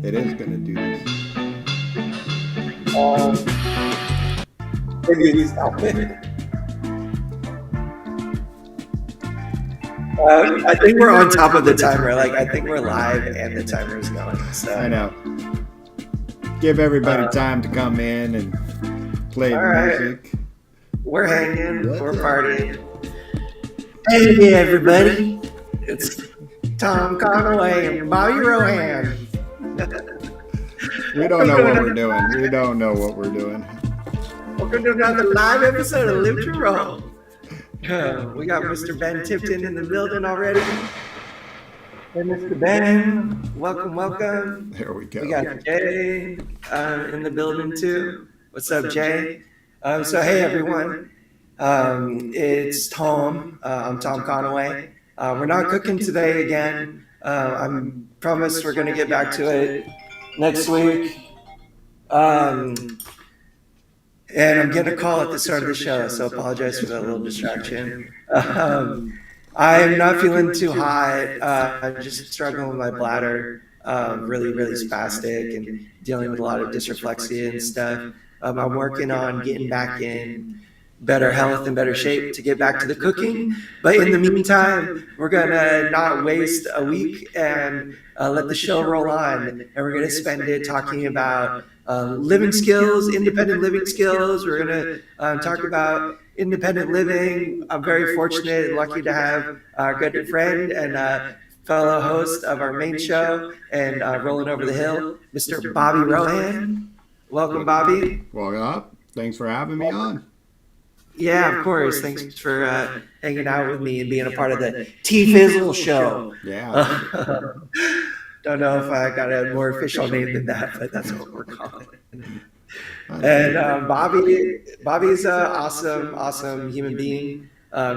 It is going to do this. Maybe you stop it. I think we're on top of the timer. Like, I think we're live and the timer is going. So I know. Give everybody time to come in and play the music. We're hanging. We're partying. Hey, everybody. It's Tom Conway and Bobby Rohan. We don't know what we're doing. We don't know what we're doing. Welcome to another live episode of Live to Roll. We got Mr. Ben Tipton in the building already. Hey, Mr. Ben, welcome. There we go. We got Jay in the building too. What's up, Jay? So hey, everyone. It's Tom. I'm Tom Conway. We're not cooking today again. I promise we're going to get back to it next week. And I'm getting a call at the start of the show, so apologize for that little distraction. I'm not feeling too hot. I'm just struggling with my bladder, really spastic and dealing with a lot of dysreflexia and stuff. I'm working on getting back in better health and better shape to get back to the cooking. But in the meantime, we're going to not waste a week and let the show roll on. And we're going to spend it talking about living skills, independent living skills. We're going to talk about independent living. I'm very fortunate and lucky to have our good friend and fellow host of our main show and Rolling Over the Hill, Mr. Bobby Rohan. Welcome, Bobby. Welcome up. Thanks for having me on. Yeah, of course. Thanks for hanging out with me and being a part of the T-Fizzle show. Yeah. Don't know if I got a more official name than that, but that's what we're calling it. And Bobby's an awesome human being.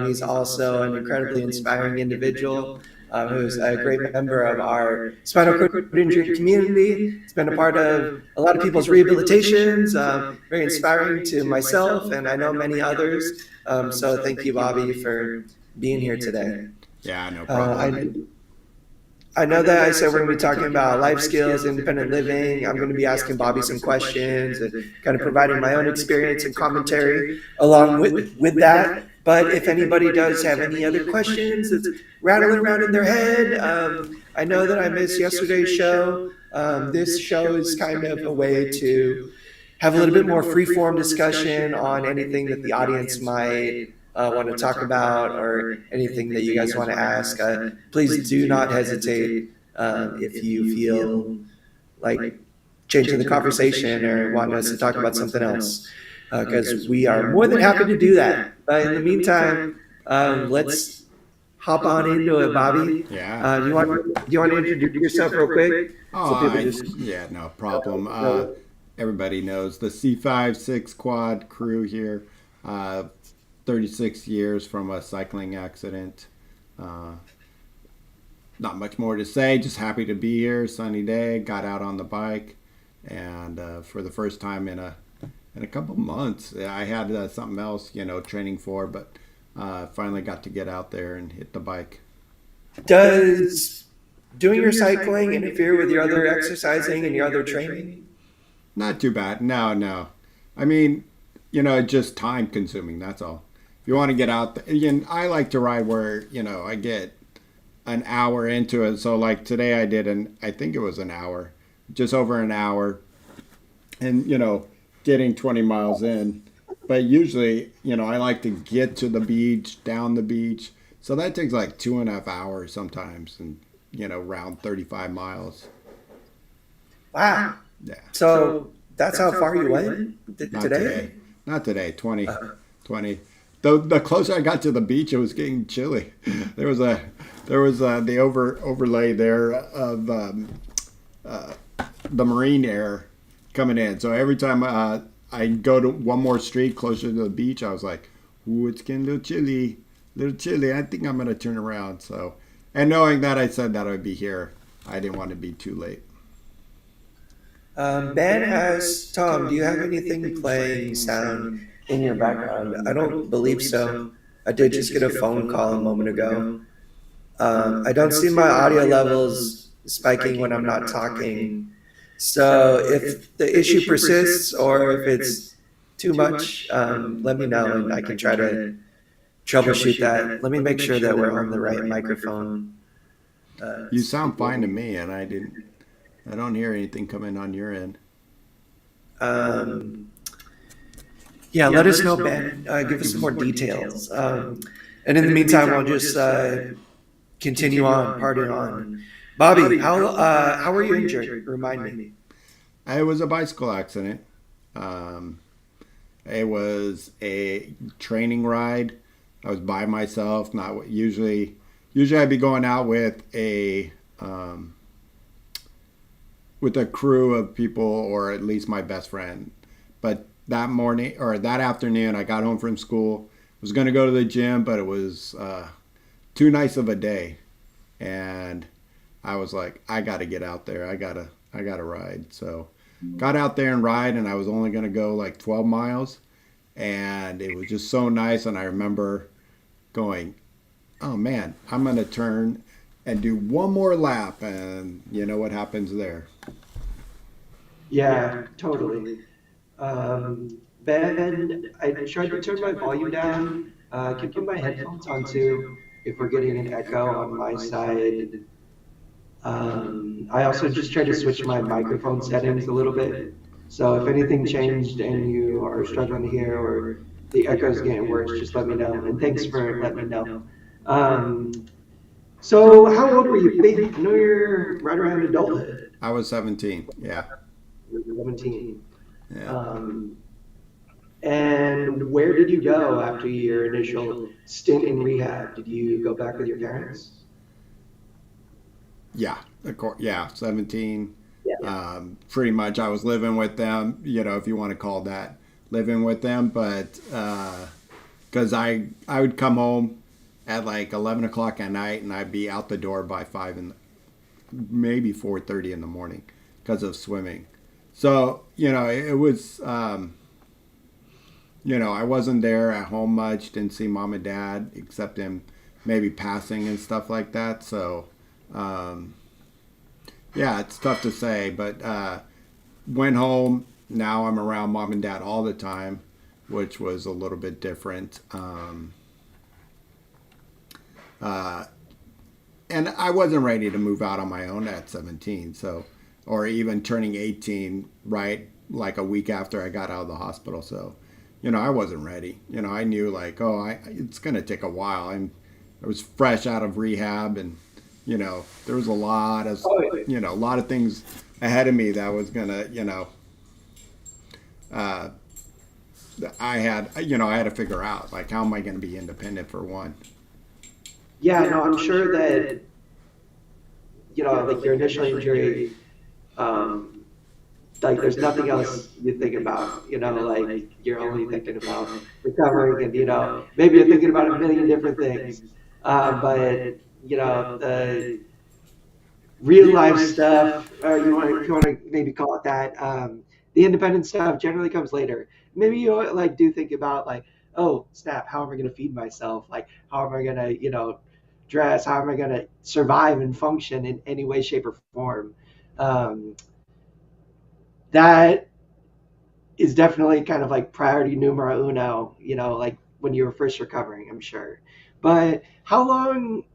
He's also an incredibly inspiring individual who's a great member of our spinal cord injury community. He's been a part of a lot of people's rehabilitations, very inspiring to myself and I know many others. So thank you, Bobby, for being here today. Yeah, no problem. I know that I said we're going to be talking about life skills, independent living. I'm going to be asking Bobby some questions and kind of providing my own experience and commentary along with that. But if anybody does have any other questions that's rattling around in their head, I know that I missed yesterday's show. This show is kind of a way to have a little bit more free-form discussion on anything that the audience might want to talk about or anything that you guys want to ask. Please do not hesitate if you feel like changing the conversation or want us to talk about something else, because we are more than happy to do that. But in the meantime, let's hop on into it, Bobby. Yeah. Do you want to introduce yourself real quick? Yeah, no problem. Everybody knows the C5-6 quad crew here. 36 years from a cycling accident. Not much more to say, just happy to be here. Sunny day, got out on the bike, and for the first time in a couple months. I had something else, training for, but finally got to get out there and hit the bike. Does doing your cycling interfere with your other exercising and your other training? Not too bad. No. I mean, it's just time consuming, that's all. If you want to get out there, I like to ride where, I get an hour into it. So like today I did I think it was an hour, just over an hour, and, getting 20 miles in. But usually, I like to get to the beach, down the beach. So that takes like 2.5 hours sometimes, and, around 35 miles. Wow. Yeah. So that's how far you went today? Not today, 20. The closer I got to the beach, it was getting chilly. There was the overlay there of the marine air coming in. So every time I go to one more street closer to the beach, I was like, "Ooh, it's getting a little chilly. I think I'm gonna turn around." So, and knowing that I said that I'd be here, I didn't want to be too late. Ben asks, Tom, do you have anything playing sound in your background? I don't believe so. I did just get a phone call a moment ago. I don't see my audio levels spiking when I'm not talking. So if the issue persists or if it's too much, let me know and I can try to troubleshoot that. Let me make sure that we're on the right microphone. You sound fine to me, and I don't hear anything coming on your end. Um, yeah, let us know, Ben. Give us some more details. And in the meantime, we'll just continue on, partying on. Bobby, how were you injured? Remind me. It was a bicycle accident. Um, it was a training ride. I was by myself. Not usually. Usually, I'd be going out um, with a crew of people, or at least my best friend. But that morning or that afternoon, I got home from school. Was going to go to the gym, but it was too nice of a day, and I was like, I got to get out there. I gotta ride. So got out there and ride, and I was only going to go like 12 miles, and it was just so nice. And I remember going, oh man, I'm going to turn and do one more lap, and you know what happens there. Yeah, totally. Ben, I tried to turn my volume down. I can put my headphones on too if we're getting an echo on my side. I also just tried to switch my microphone settings a little bit. So if anything changed and you are struggling to hear or the echo's getting worse, just let me know. And thanks for letting me know. Um, so how old were you, Bobby? I know you're right around adulthood. I was 17. Yeah. You're 17. Yeah. Um, and where did you go after your initial stint in rehab? Did you go back with your parents? Yeah. Of course. Yeah. 17. Yeah. Pretty much I was living with them, if you want to call that living with them. But because I would come home at like 11 o'clock at night, and I'd be out the door by 5 and maybe 4:30 in the morning because of swimming. So, it was, I wasn't there at home much, didn't see mom and dad except in maybe passing and stuff like that. So, um, yeah, it's tough to say, but went home. Now I'm around mom and dad all the time, which was a little bit different. Uh, and I wasn't ready to move out on my own at 17, so, or even turning 18, right, like a week after I got out of the hospital. So, I wasn't ready. I knew like, oh, it's gonna take a while. I was fresh out of rehab, and there was Oh, yeah. a lot of things ahead of me that was gonna, uh, I had to figure out like how am I gonna be independent for one. Yeah, no, I'm sure that, like your initial injury, um, like there's nothing else you think about, like you're only thinking about recovering and, maybe you're thinking about a million different things. But, the real life stuff, or if you want to maybe call it that, the independent stuff generally comes later. Maybe you like do think about like, oh snap, how am I going to feed myself? Like, how am I going to, dress? How am I going to survive and function in any way, shape, or form? Um, that is definitely kind of like priority numero uno, like when you were first recovering, I'm sure. But how long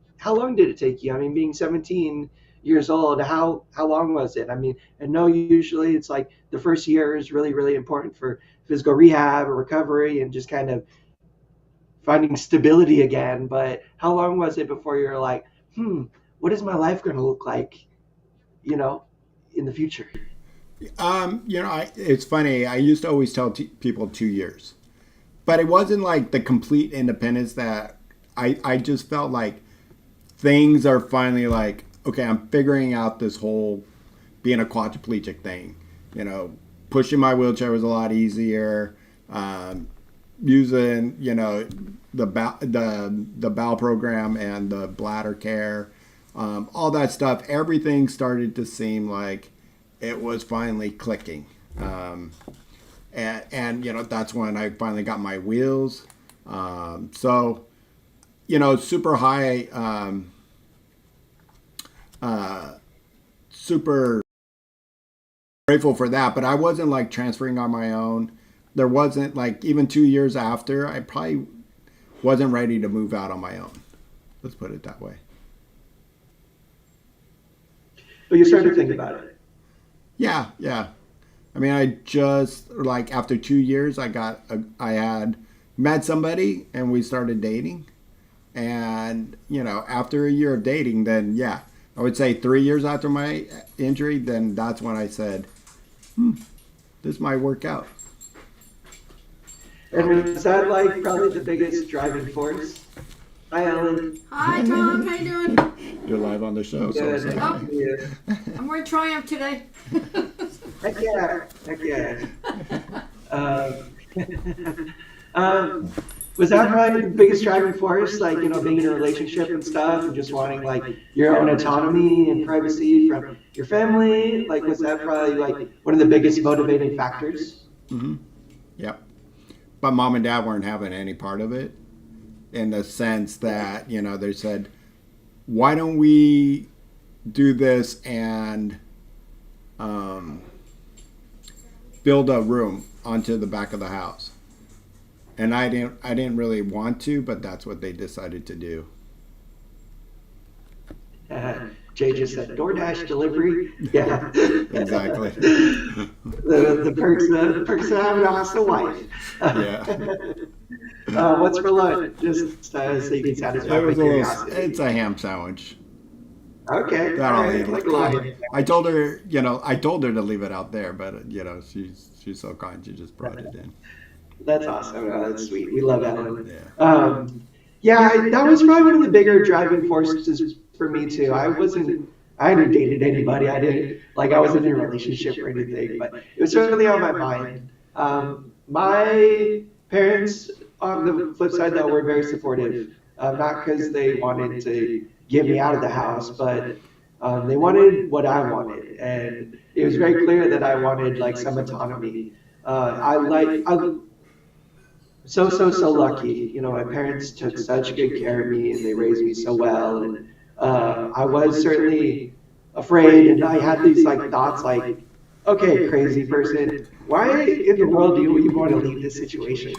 did it take you? I mean, being 17 years old, how long was it? I mean, I know usually it's like the first year is really, really important for physical rehab or recovery and just kind of finding stability again. But how long was it before you're like, what is my life going to look like, you know, in the future? It's funny. I used to always tell people 2 years, but it wasn't like the complete independence that I just felt like things are finally like, okay, I'm figuring out this whole being a quadriplegic thing. You know, pushing my wheelchair was a lot easier. Using, the bowel program and the bladder care, all that stuff. Everything started to seem like it was finally clicking. And that's when I finally got my wheels. So super high, super grateful for that. But I wasn't like transferring on my own. There wasn't like even 2 years after, I probably wasn't ready to move out on my own. Let's put it that way. But you started to think about it. Yeah, yeah. I mean, I just like after 2 years, I had met somebody and we started dating. And after a year of dating, then yeah, I would say 3 years after my injury, then that's when I said, this might work out. And was that like probably the biggest driving force? Hi, Ellen. Hi, Tom. How you doing? You're live on the show. Good. So How are you? I'm wearing Triumph today. Heck yeah. Heck yeah. Was that probably the biggest driving force, like, being in a relationship and stuff and just wanting like your own autonomy and privacy from your family? Like, was that probably like one of the biggest motivating factors? Yep. But mom and dad weren't having any part of it in the sense that, they said, why don't we do this and build a room onto the back of the house? And I didn't really want to, but that's what they decided to do. Jay just said DoorDash delivery. Yeah, Exactly. the perks of having a hostile wife. Yeah. What's for lunch? Just so you can satisfy my curiosity. It's a ham sandwich. Okay. That I'll All eat. right, like I told her to leave it out there, but she's so kind, she just brought it in. That's awesome. Oh, that's sweet. We love Ellen. Yeah. That was probably one of the bigger driving forces for me too. I hadn't dated anybody. I wasn't in a relationship or anything, but it was certainly on my mind. My parents, on the flip side though, were very supportive. Not because they wanted to get me out of the house, but they wanted what I wanted. And it was very clear that I wanted like some autonomy. I'm so lucky. My parents took such good care of me and they raised me so well. And I was certainly afraid, and I had these like thoughts like, okay, crazy person, why in the world do you want to leave this situation?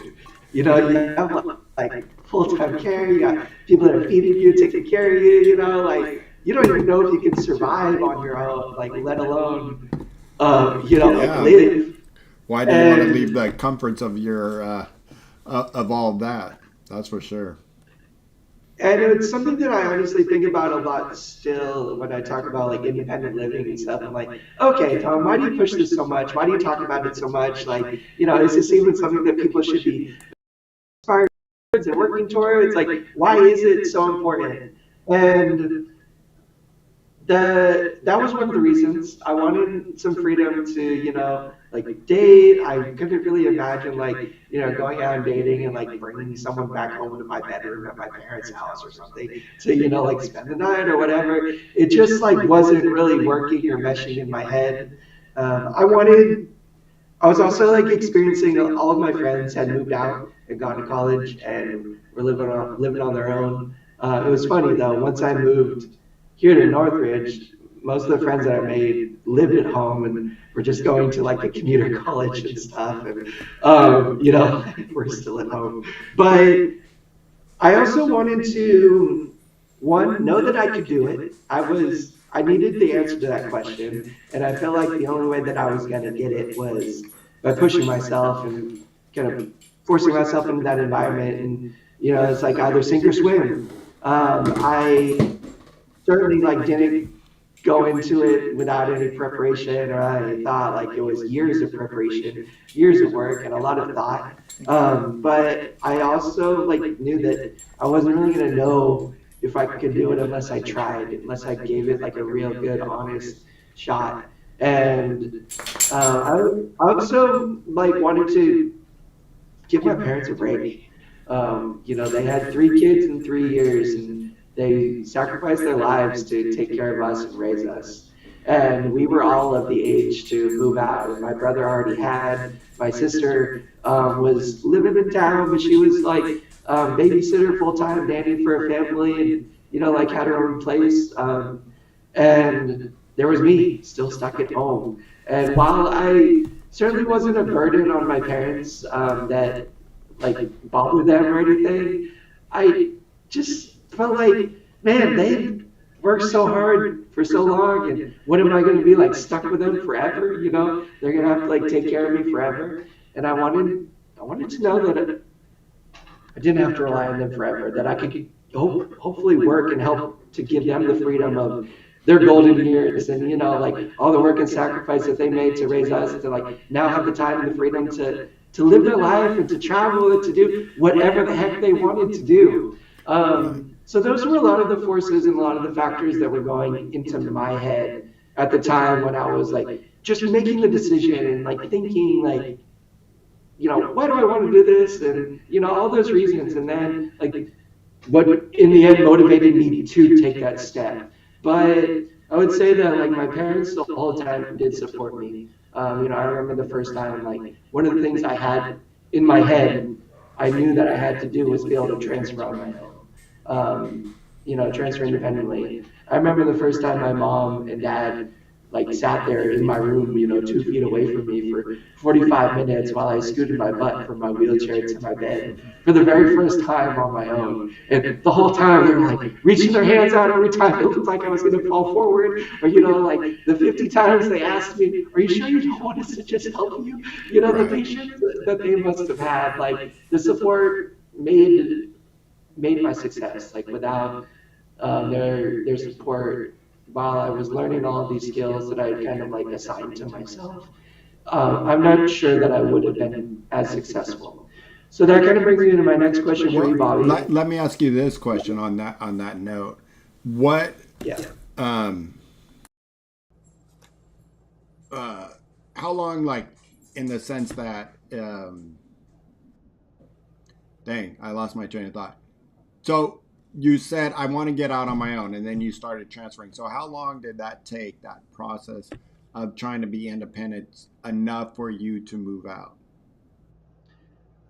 You have like full-time care, you got people that are feeding you, taking care of you, like you don't even know if you can survive on your own, like let alone live. Why do you want to leave the comforts of your of all of that? That's for sure. And it's something that I honestly think about a lot still when I talk about like independent living and stuff. I'm like, okay, Tom, why do you push this so much? Why do you talk about it so much? Like, is this even something that people should be aspiring towards and working towards? Like, why is it so important? And that was one of the reasons. I wanted some freedom to, like date. I couldn't really imagine going out and dating and like bringing someone back home to my bedroom at my parents' house or something to, like spend the night or whatever. It just like wasn't really working or meshing in my head. I was also like experiencing all of my friends had moved out and gone to college and were living on their own. It was funny though, once I moved here to Northridge, most of the friends that I made lived at home and were just going to like a commuter college and stuff. And, we're still at home. But I also wanted to, one, know that I could do it. I needed the answer to that question. And I felt like the only way that I was going to get it was by pushing myself and kind of forcing myself into that environment. And, it's like either sink or swim. I certainly didn't go into it without any preparation, or I thought like it was years of preparation, years of work, and a lot of thought. But I also knew that I wasn't really gonna know if I could do it unless I tried, unless I gave it like a real good, honest shot. And I also wanted to give my parents a break. They had 3 kids in 3 years, and they sacrificed their lives to take care of us and raise us. And we were all of the age to move out. And my brother already had. My sister was living in town, but she was babysitter, full-time nanny for a family, and had her own place. And there was me still stuck at home. And while I certainly wasn't a burden on my parents that like bothered them or anything, I just felt like, man, they worked so hard for so long, and what am I going to be like stuck with them forever? You know, they're going to have to like take care of me forever. And I wanted to know that I didn't have to rely on them forever, that I could hopefully work and help to give them the freedom of their golden years, and you know, like all the work and sacrifice that they made to raise us, to like now have the time and the freedom to live their life and to travel and to do whatever the heck they wanted to do. So those were a lot of the forces and a lot of the factors that were going into my head at the time when I was like just making the decision and like thinking like, you know, why do I want to do this? And, you know, all those reasons. And then, like, what in the end motivated me to take that step. But I would say that, like, my parents the whole time did support me. You know, I remember the first time, like, one of the things I had in my head, I knew that I had to do was be able to transfer on my own, you know, transfer independently. I remember the first time my mom and dad like sat there in my room, you know, 2 feet away from me for 45 minutes while I scooted my butt from my wheelchair to my bed for the very first time on my own. And the whole time they were like reaching their hands out every time it looked like I was going to fall forward. Or, you know, like the 50 times they asked me, are you sure you don't want us to just help you? You know, the patience that they must have had, like the support made my success. Like without their support, while I was learning all of these skills that I kind of like assigned to myself, I'm not sure that I would have been as successful. So that kind of brings me to my next question for Well, you, Bobby. let me ask you this question on that note. What Yeah. um how long, like, in the sense that dang, I lost my train of thought. So you said I want to get out on my own, and then you started transferring. So how long did that take, that process of trying to be independent enough for you to move out?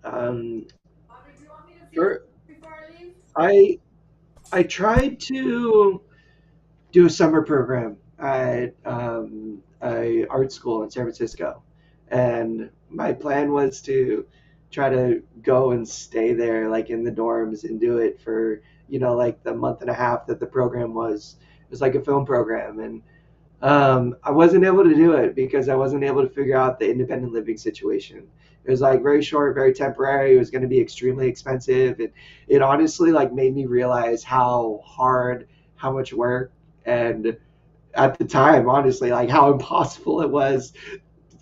Um, Bobby, do you want me to fix for, it before I leave? I I tried to do a summer program at a art school in San Francisco, and my plan was to try to go and stay there, like in the dorms, and do it for, you know, like the month and a half that the program was. It was like a film program, and I wasn't able to do it because I wasn't able to figure out the independent living situation. It was like very short, very temporary. It was going to be extremely expensive. It honestly like made me realize how hard, how much work, and at the time, honestly, like how impossible it was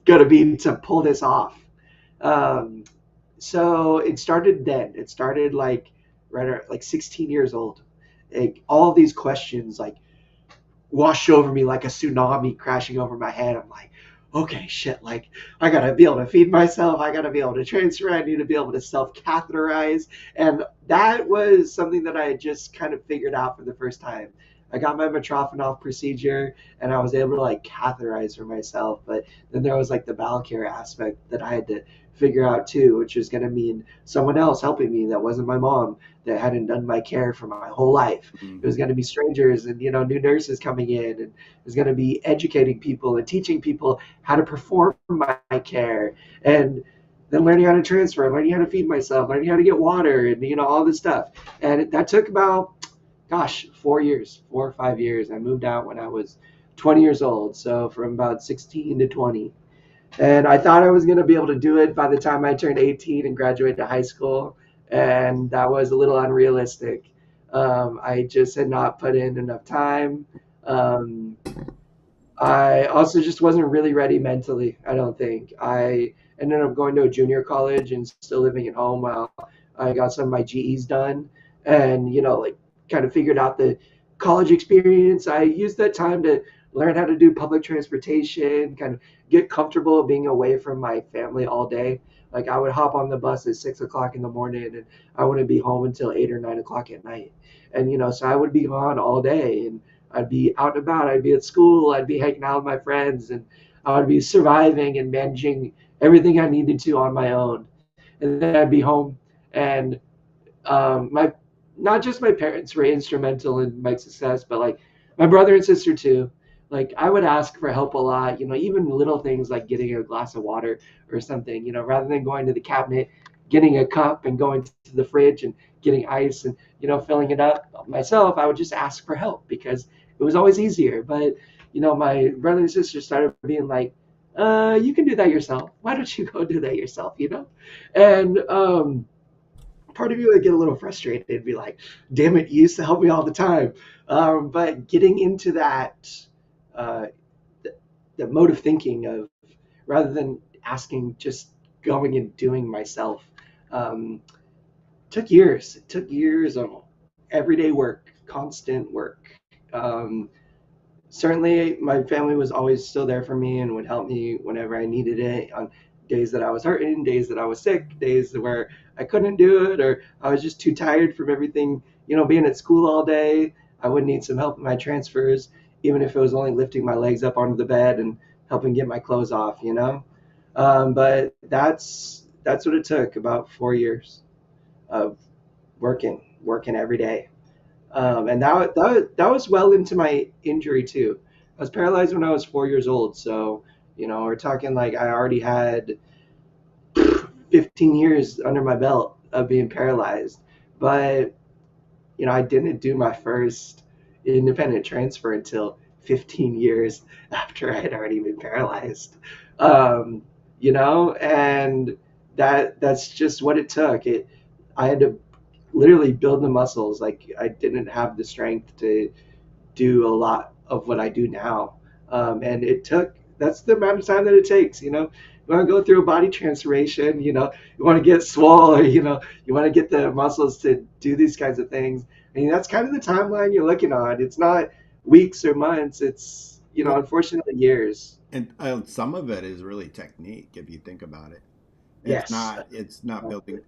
going to be to pull this off. Um, so it started then. It started like right at like 16 years old. Like all of these questions, like washed over me like a tsunami crashing over my head. I'm like, okay, shit, like I gotta be able to feed myself, I gotta be able to transfer, I need to be able to self-catheterize. And that was something that I had just kind of figured out for the first time. I got my Mitrophanoff procedure and I was able to like catheterize for myself. But then there was like the bowel care aspect that I had to figure out too, which was going to mean someone else helping me that wasn't my mom, that hadn't done my care for my whole life. It was going to be strangers and, you know, new nurses coming in, and it was going to be educating people and teaching people how to perform my care, and then learning how to transfer, learning how to feed myself, learning how to get water, and, you know, all this stuff. And that took about, gosh, 4 years, 4 or 5 years. I moved out when I was 20 years old, so from about 16 to 20. And I thought I was going to be able to do it by the time I turned 18 and graduated high school. And that was a little unrealistic. I just had not put in enough time. Um, I also just wasn't really ready mentally, I don't think. I ended up going to a junior college and still living at home while I got some of my GEs done, and, you know, like kind of figured out the college experience. I used that time to learn how to do public transportation, kind of get comfortable being away from my family all day. Like I would hop on the bus at 6 o'clock in the morning and I wouldn't be home until 8 or 9 o'clock at night. And, you know, so I would be gone all day, and I'd be out and about. I'd be at school. I'd be hanging out with my friends, and I would be surviving and managing everything I needed to on my own. And then I'd be home, and my not just my parents were instrumental in my success, but like my brother and sister too. like I would ask for help a lot, even little things like getting a glass of water or something, rather than going to the cabinet, getting a cup and going to the fridge and getting ice and, filling it up myself. I would just ask for help because it was always easier. But, my brother and sister started being like, you can do that yourself. Why don't you go do that yourself? And part of me would get a little frustrated and be like, damn it, you used to help me all the time. But getting into uh, that mode of thinking of rather than asking, just going and doing myself, um, took years. It took years of everyday work, constant work. Um, Certainly my family was always still there for me and would help me whenever I needed it on days that I was hurting, days that I was sick, days where I couldn't do it or I was just too tired from everything, being at school all day. I would need some help in my transfers, even if it was only lifting my legs up onto the bed and helping get my clothes off. But that's what it took, about 4 years of working every day. And that was well into my injury too. I was paralyzed when I was 4 years old, so we're talking like I already had 15 years under my belt of being paralyzed. But I didn't do my first independent transfer until 15 years after I had already been paralyzed. Um, and that's just what it took. I had to literally build the muscles. Like I didn't have the strength to do a lot of what I do now. And that's the amount of time that it takes. You want to go through a body transformation, you want to get swole or, you want to get the muscles to do these kinds of things. And that's kind of the timeline you're looking on. It's not weeks or months. It's, Well, unfortunately years. and some of it is really technique if you think about it. Yes. It's not building.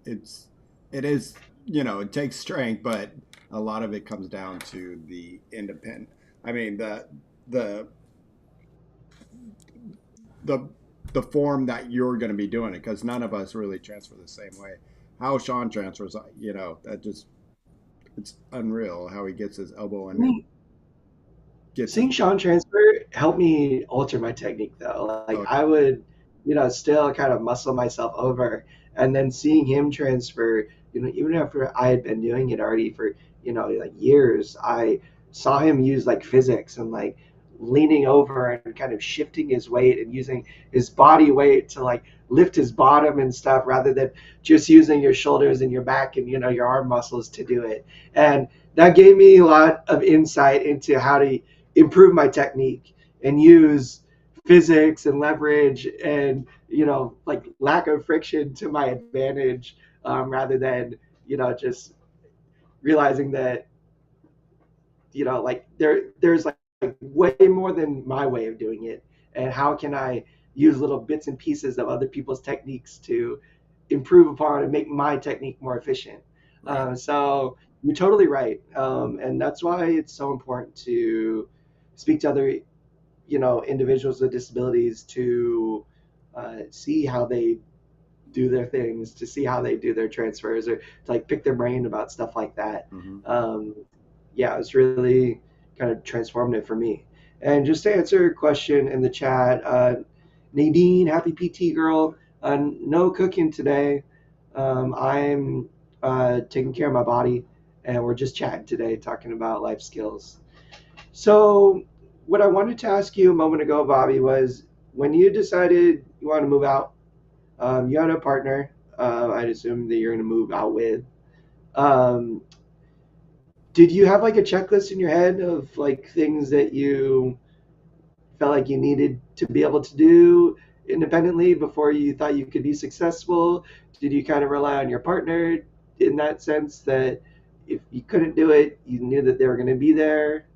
It is, it takes strength, but a lot of it comes down to the independent. I mean, the the the form that you're going to be doing it, because none of us really transfer the same way. How Sean transfers, that just, it's unreal how he gets his elbow in and gets his. Seeing Sean transfer helped me alter my technique though. Like Oh, I would, still kind of muscle myself over, and then seeing him transfer, even after I had been doing it already for, like years, I saw him use like physics and like leaning over and kind of shifting his weight and using his body weight to like lift his bottom and stuff rather than just using your shoulders and your back and your arm muscles to do it. And that gave me a lot of insight into how to improve my technique and use physics and leverage and like lack of friction to my advantage, rather than just realizing that like there's like way more than my way of doing it, and how can I use little bits and pieces of other people's techniques to improve upon and make my technique more efficient. right. So you're totally right, and that's why it's so important to speak to other individuals with disabilities to see how they do their things, to see how they do their transfers, or to like pick their brain about stuff like that. Hmm. um, yeah, it's really kind of transformative for me. And just to answer your question in the chat, Nadine, happy PT girl. No cooking today. I'm taking care of my body, and we're just chatting today, talking about life skills. So, what I wanted to ask you a moment ago, Bobby, was when you decided you want to move out, you had a partner. I'd assume that you're going to move out with. Um, did you have like a checklist in your head of like things that you felt like you needed to be able to do independently before you thought you could be successful? Did you kind of rely on your partner in that sense that if you couldn't do it, you knew that they were going to be there?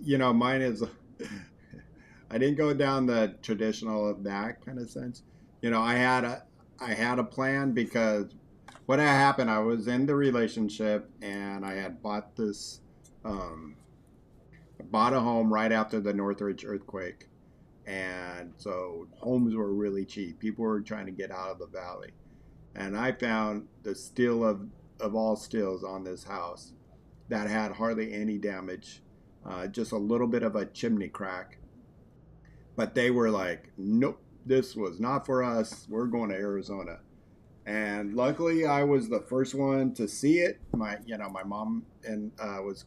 Mine is. I didn't go down the traditional of that kind of sense. I had a plan because what had happened, I was in the relationship and I had um, bought a home right after the Northridge earthquake, and so homes were really cheap. People were trying to get out of the valley, and I found the steal of all steals on this house that had hardly any damage. just a little bit of a chimney crack. But they were like, nope, this was not for us. We're going to Arizona. And luckily, I was the first one to see it. My mom and was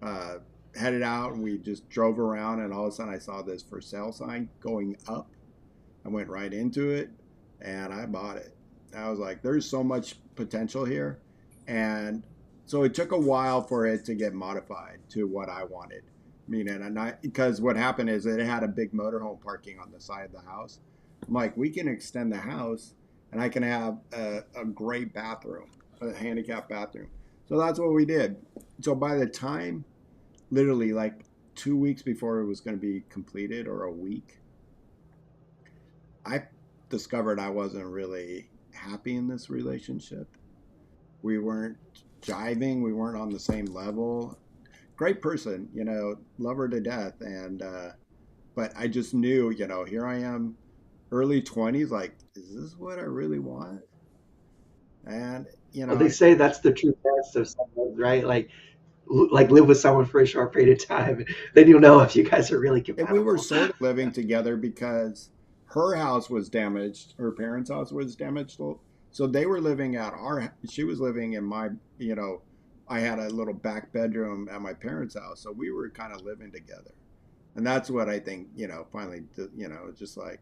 uh, headed out, and we just drove around. And all of a sudden, I saw this for sale sign going up. I went right into it, and I bought it. I was like, "There's so much potential here," and so it took a while for it to get modified to what I wanted. Meaning, and I because what happened is it had a big motorhome parking on the side of the house. I'm like, we can extend the house, and I can have a great bathroom, a handicapped bathroom. So that's what we did. So by the time, literally like 2 weeks before it was going to be completed, or a week, I discovered I wasn't really happy in this relationship. We weren't jiving. We weren't on the same level. Great person, love her to death. And, but I just knew, here I am, early 20s, like, is this what I really want? And, Well, they say that's the true test of someone, right? Like live with someone for a short period of time, then you'll know if you guys are really and we were compatible. sort of living together because her house was damaged. Her parents' house was damaged. So they were living at she was living in my, I had a little back bedroom at my parents' house. So we were kind of living together. And that's what I think, finally, it's just like,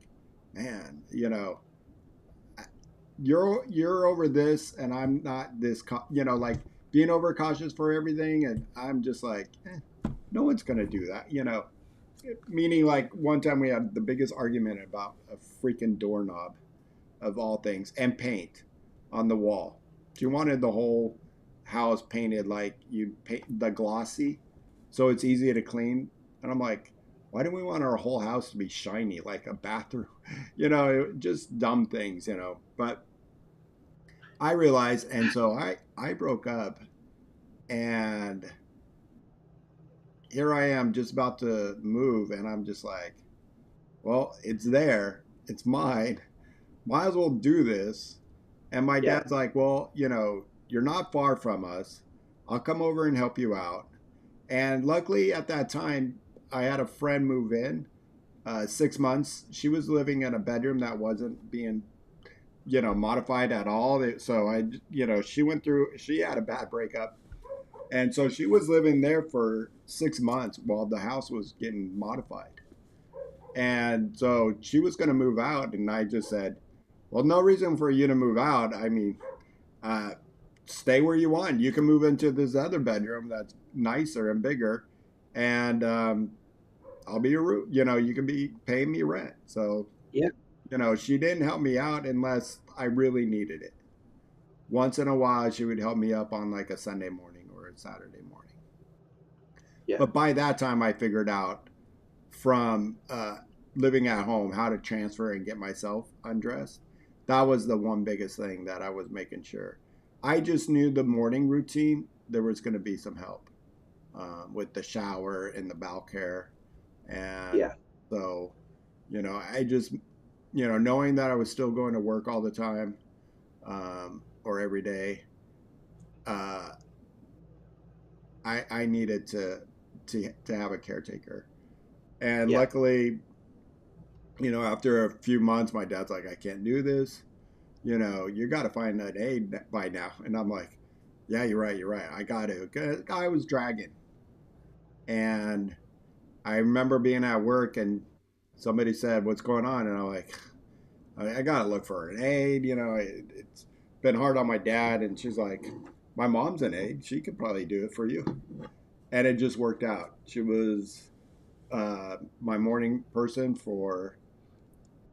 man, you're over this and I'm not this, like being overcautious for everything. And I'm just like, no one's going to do that, meaning like one time we had the biggest argument about a freaking doorknob of all things and paint on the wall. She wanted the whole house painted like you paint the glossy so it's easy to clean. And I'm like, why do we want our whole house to be shiny like a bathroom? Just dumb things, But I realized, and so I broke up, and here I am just about to move, and I'm just like, well, it's there, it's mine, might as well do this. And my Yeah. dad's like, well, you're not far from us. I'll come over and help you out. And luckily at that time, I had a friend move in. 6 months, she was living in a bedroom that wasn't being, modified at all. So she had a bad breakup. And so she was living there for 6 months while the house was getting modified. And so she was going to move out. And I just said, well, no reason for you to move out. I mean, uh, stay where you want. You can move into this other bedroom that's nicer and bigger. And I'll be your room. You can be paying me rent. So, Yeah. she didn't help me out unless I really needed it. Once in a while, she would help me up on like a Sunday morning or a Saturday morning. Yeah. But by that time, I figured out from living at home how to transfer and get myself undressed. That was the one biggest thing that I was making sure. I just knew the morning routine, there was going to be some help with the shower and the bowel care. And Yeah. so, I just, knowing that I was still going to work all the time or every day, uh, I needed to have a caretaker. And Yeah. luckily, after a few months, my dad's like, I can't do this. You got to find an aide by now. And I'm like, yeah, you're right. You're right. I got to. 'Cause I was dragging. And I remember being at work and somebody said, what's going on? And I'm like, I got to look for an aide. It's been hard on my dad. And she's like, my mom's an aide. She could probably do it for you. And it just worked out. She was my morning person for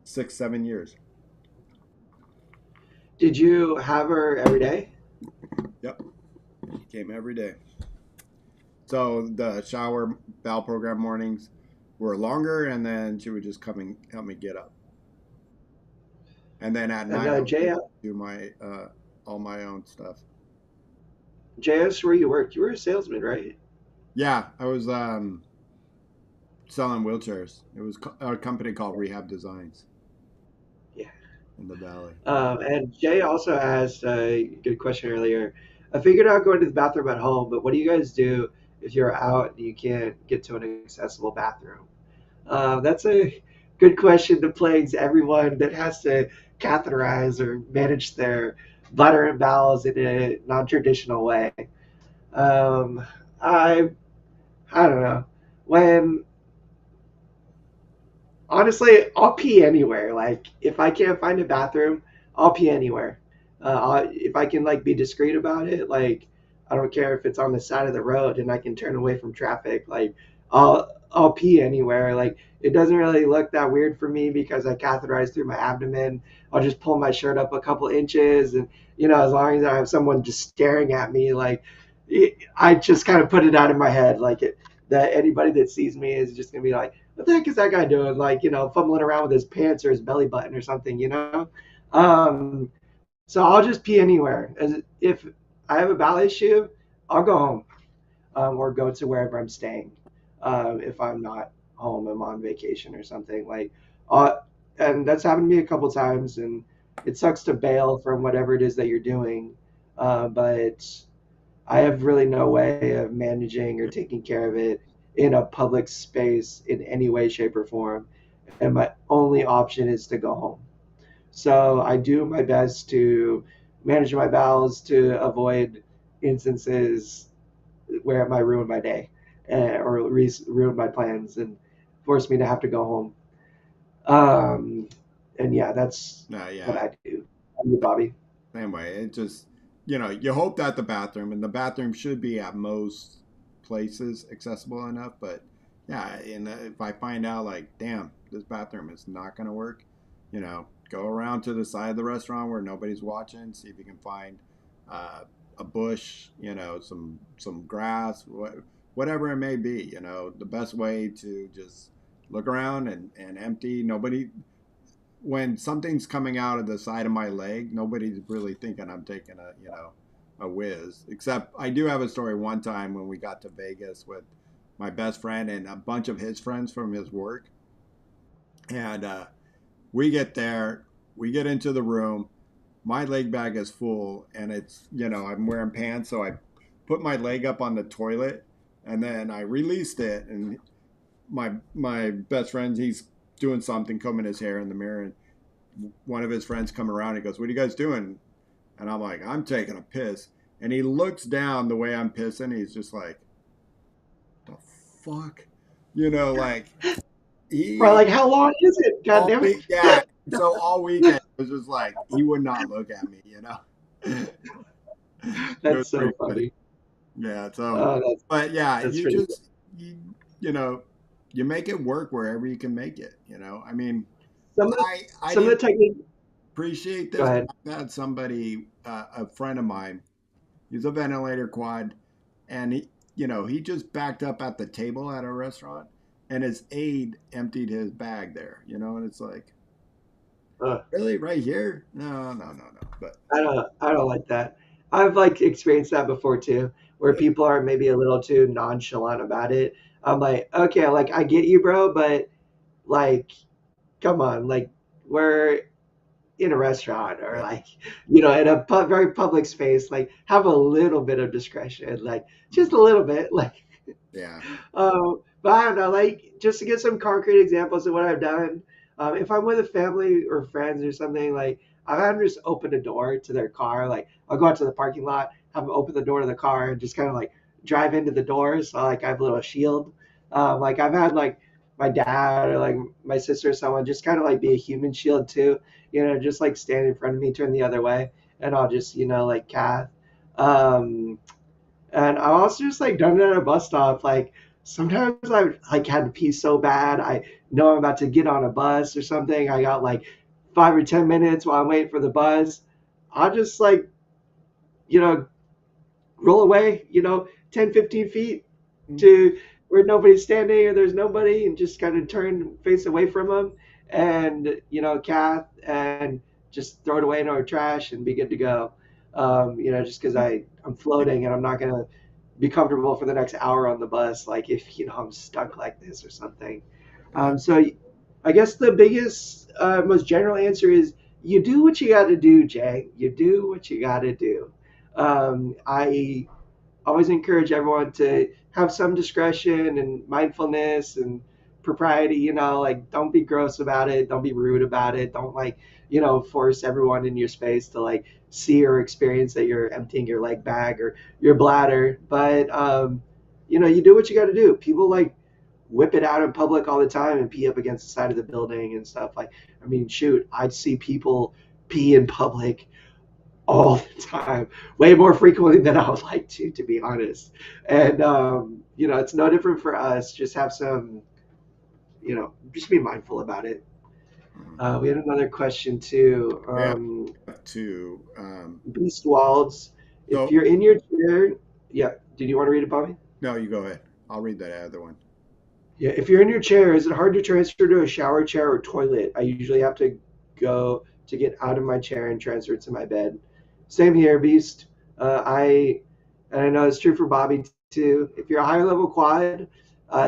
6, 7 years. Did you have her every day? Yep. She came every day. So the shower bowel program mornings were longer, and then she would just come and help me get up. And then at And night, I would Jay, do my all my own stuff. JS, where you worked, you were a salesman, right? Yeah, I was selling wheelchairs. It was a company called Rehab Designs Yeah. in the Valley. And Jay also asked a good question earlier. I figured out going to the bathroom at home, but what do you guys do if you're out and you can't get to an accessible bathroom? That's a good question that plagues everyone that has to catheterize or manage their bladder and bowels in a non-traditional way. Um, I I don't know. When honestly, I'll pee anywhere. Like if I can't find a bathroom, I'll pee anywhere. If I can like be discreet about it, like I don't care if it's on the side of the road and I can turn away from traffic. Like I'll pee anywhere. Like it doesn't really look that weird for me because I catheterize through my abdomen. I'll just pull my shirt up a couple inches, and as long as I have someone just staring at me, like I just kind of put it out of my head, like that anybody that sees me is just gonna be like, what the heck is that guy doing? Like, fumbling around with his pants or his belly button or something. Um, so I'll just pee anywhere. As if I have a bowel issue, I'll go home, or go to wherever I'm staying. If I'm not home, I'm on vacation or something. Uh, and that's happened to me a couple times, and it sucks to bail from whatever it is that you're doing. But I have really no way of managing or taking care of it in a public space in any way, shape, or form. And my only option is to go home. So I do my best to manage my bowels to avoid instances where it might ruin my day, or ruin my plans and force me to have to go home. And yeah, that's No, what yeah. I do. How about you, Bobby? Same way. It just, you hope that the bathroom, and the bathroom should be at most places accessible enough. But yeah, and if I find out, like, damn, this bathroom is not going to work, go around to the side of the restaurant where nobody's watching, see if you can find uh, a bush, some grass, whatever it may be. The best way to just look around and empty. Nobody, when something's coming out of the side of my leg, nobody's really thinking I'm taking a whiz. Except I do have a story one time when we got to Vegas with my best friend and a bunch of his friends from his work, and we get there, we get into the room, my leg bag is full, and it's I'm wearing pants, so I put my leg up on the toilet, and then I released it, and my best friend, he's doing something, combing his hair in the mirror, and one of his friends come around. He goes, "What are you guys doing?" And I'm like, "I'm taking a piss." And he looks down the way I'm pissing. He's just like, "The fuck," like Bro, he like how long is it? God all damn week. Yeah. So all weekend it was just like he would not look at me. it. It was That's so pretty funny. funny. Yeah. So, Oh, but yeah, that's you pretty good. just you know you make it work wherever you can make it. I mean, Some of the, I some of the didn't technique. appreciate Go this. ahead. I've had somebody, a friend of mine, he's a ventilator quad, and he just backed up at the table at a restaurant, and his aide emptied his bag there, and it's like, Uh, really, right here? No, no, no, no. But I don't like that. I've like experienced that before too, where yeah, people are maybe a little too nonchalant about it. I'm like, okay, like I get you, bro, but like, come on, like we're in a restaurant or yeah, like, in a very public space. Like, have a little bit of discretion, like just a little bit, like. yeah. But I don't know, like just to get some concrete examples of what I've done. If I'm with a family or friends or something, like I've had them just open a door to their car. Like I'll go out to the parking lot, have them open the door to the car, and just kind of like drive into the door. So like I have a little shield. Like I've had like my dad or like my sister or someone just kind of like be a human shield too. Just like stand in front of me, turn the other way, and I'll just like cath. Um, and I also just like done it at a bus stop. Like sometimes I like had to pee so bad. I know I'm about to get on a bus or something. I got like 5 or 10 minutes while I'm waiting for the bus. I'll just like, you know, roll away, 10, 15 feet Mm, to where nobody's standing or there's nobody and just kind of turn face away from them and, cath and just throw it away in our trash and be good to go. Just because I'm floating and I'm not going to be comfortable for the next hour on the bus, like if, I'm stuck like this or something. yeah, So I guess the biggest, most general answer is you do what you got to do, Jay. You do what you got to do. I always encourage everyone to have some discretion and mindfulness and propriety. Like don't be gross about it, don't be rude about it, don't like force everyone in your space to like see or experience that you're emptying your leg bag or your bladder. But you do what you got to do. People like whip it out in public all the time and pee up against the side of the building and stuff. Like, I mean, shoot, I'd see people pee in public all the time, way more frequently than I would like to be honest. And it's no different for us. Just have some, just be mindful about it. We had another question too. Yeah, to Beast Walds, if so you're in your chair, yeah. Did you want to read it, Bobby? no, you go ahead. I'll read that other one. Yeah, if you're in your chair, is it hard to transfer to a shower chair or toilet? I usually have to go to get out of my chair and transfer to my bed. Same here, Beast. I know it's true for Bobby too. If you're a higher level quad,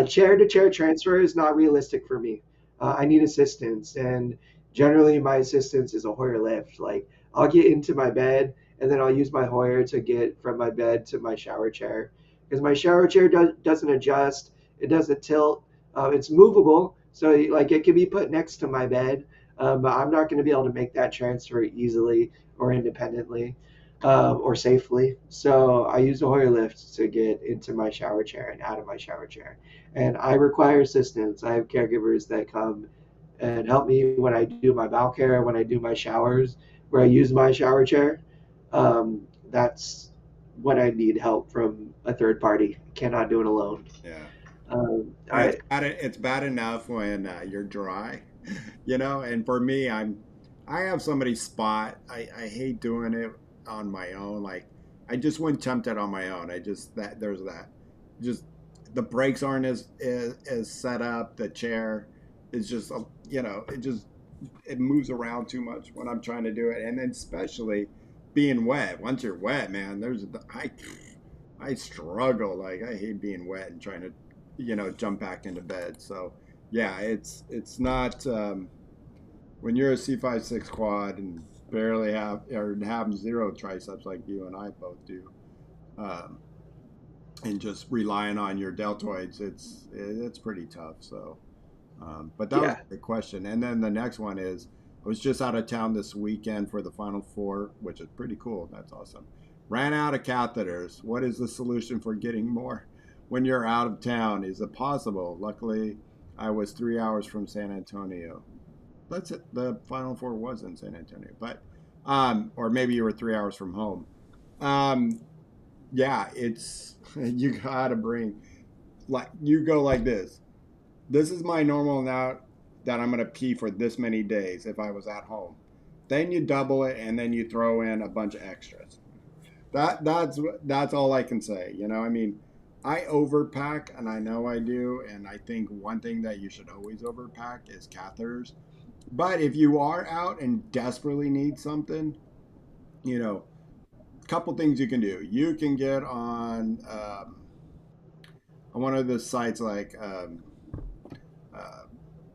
chair to chair transfer is not realistic for me. I need assistance, and generally my assistance is a Hoyer lift. Like I'll get into my bed and then I'll use my Hoyer to get from my bed to my shower chair because my shower chair doesn't adjust, it doesn't tilt, it's movable, so like it can be put next to my bed, but I'm not going to be able to make that transfer easily or independently or safely. So I use a Hoyer lift to get into my shower chair and out of my shower chair. And I require assistance. I have caregivers that come and help me when I do my bowel care, when I do my showers, where I use my shower chair. That's when I need help from a third party. I cannot do it alone. Yeah. I It's bad enough when you're dry, And for me, I have somebody's spot. I hate doing it on my own. Like I just wouldn't attempt it on my own. I just that there's that. Just the brakes aren't as set up. The chair is just it moves around too much when I'm trying to do it, and then especially being wet. Once you're wet, man, I struggle. Like I hate being wet and trying to jump back into bed. So yeah, it's not when you're a C5-6 quad and barely have zero triceps like you and I both do, um, and just relying on your deltoids, it's pretty tough. So, but that was yeah. a good question. And then the next one is, I was just out of town this weekend for the Final Four, which is pretty cool. That's awesome. Ran out of catheters. What is the solution for getting more when you're out of town? Is it possible? Luckily, I was 3 hours from San Antonio. That's it. The Final Four was in San Antonio, but or maybe you were 3 hours from home. Um, yeah, it's you gotta bring like you go like this. This is my normal now that I'm gonna pee for this many days if I was at home. Then you double it and then you throw in a bunch of extras. That's all I can say. I mean, I overpack and I know I do, and I think one thing that you should always overpack is catheters. But if you are out and desperately need something, a couple things you can do. You can get on one of the sites like uh,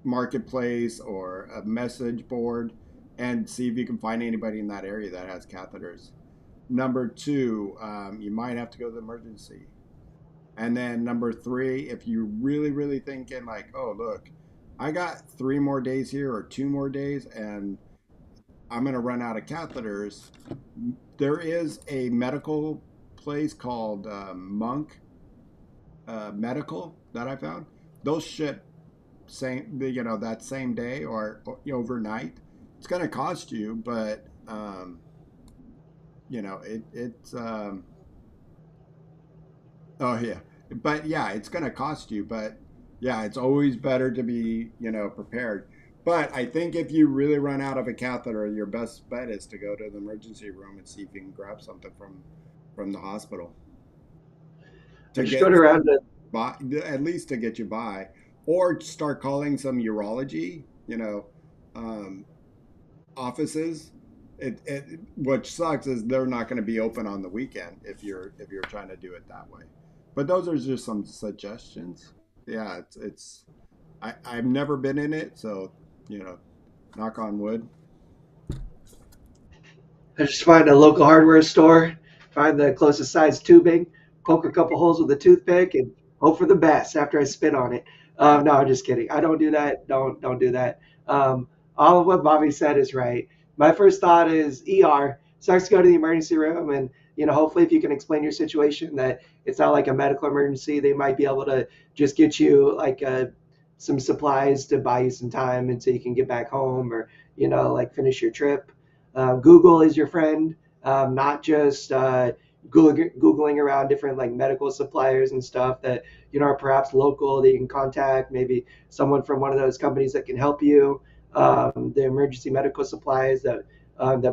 Marketplace or a message board and see if you can find anybody in that area that has catheters. Number two, you might have to go to the emergency. And then number three, if you really, really thinking like, oh, look, I got 3 more days here or 2 more days and I'm going to run out of catheters, there is a medical place called Monk Medical that I found. Those ship that same day or overnight. It's going to cost you, but it's oh yeah, but yeah, it's going to cost you, but yeah, it's always better to be prepared. But I think if you really run out of a catheter, your best bet is to go to the emergency room and see if you can grab something from the hospital I to just get got around to by, at least to get you by, or start calling some urology, um, offices. What sucks is they're not going to be open on the weekend if you're trying to do it that way. But those are just some suggestions. Yeah, I've never been in it, so you know, knock on wood. I just find a local hardware store, find the closest size tubing, poke a couple holes with a toothpick and hope for the best after I spit on it. No, I'm just kidding. I don't do that. Don't do that. Um, all of what Bobby said is right. My first thought is ER. Starts to go to the emergency room, and hopefully, if you can explain your situation, that it's not like a medical emergency, they might be able to just get you like some supplies to buy you some time until you can get back home, or like finish your trip. Google is your friend, not just Googling around different like medical suppliers and stuff that are perhaps local that you can contact. Maybe someone from one of those companies that can help you. The emergency medical supplies that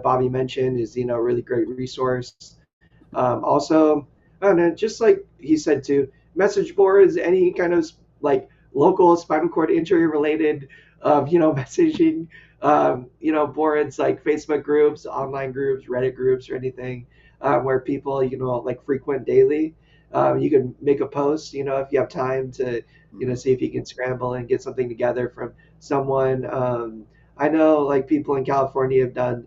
Bobby mentioned is a really great resource. Also, I don't know, just like he said too, message boards, any kind of like local spinal cord injury related, messaging, boards like Facebook groups, online groups, Reddit groups, or anything where people, like frequent daily. You can make a post, if you have time to, see if you can scramble and get something together from someone. I know like people in California have done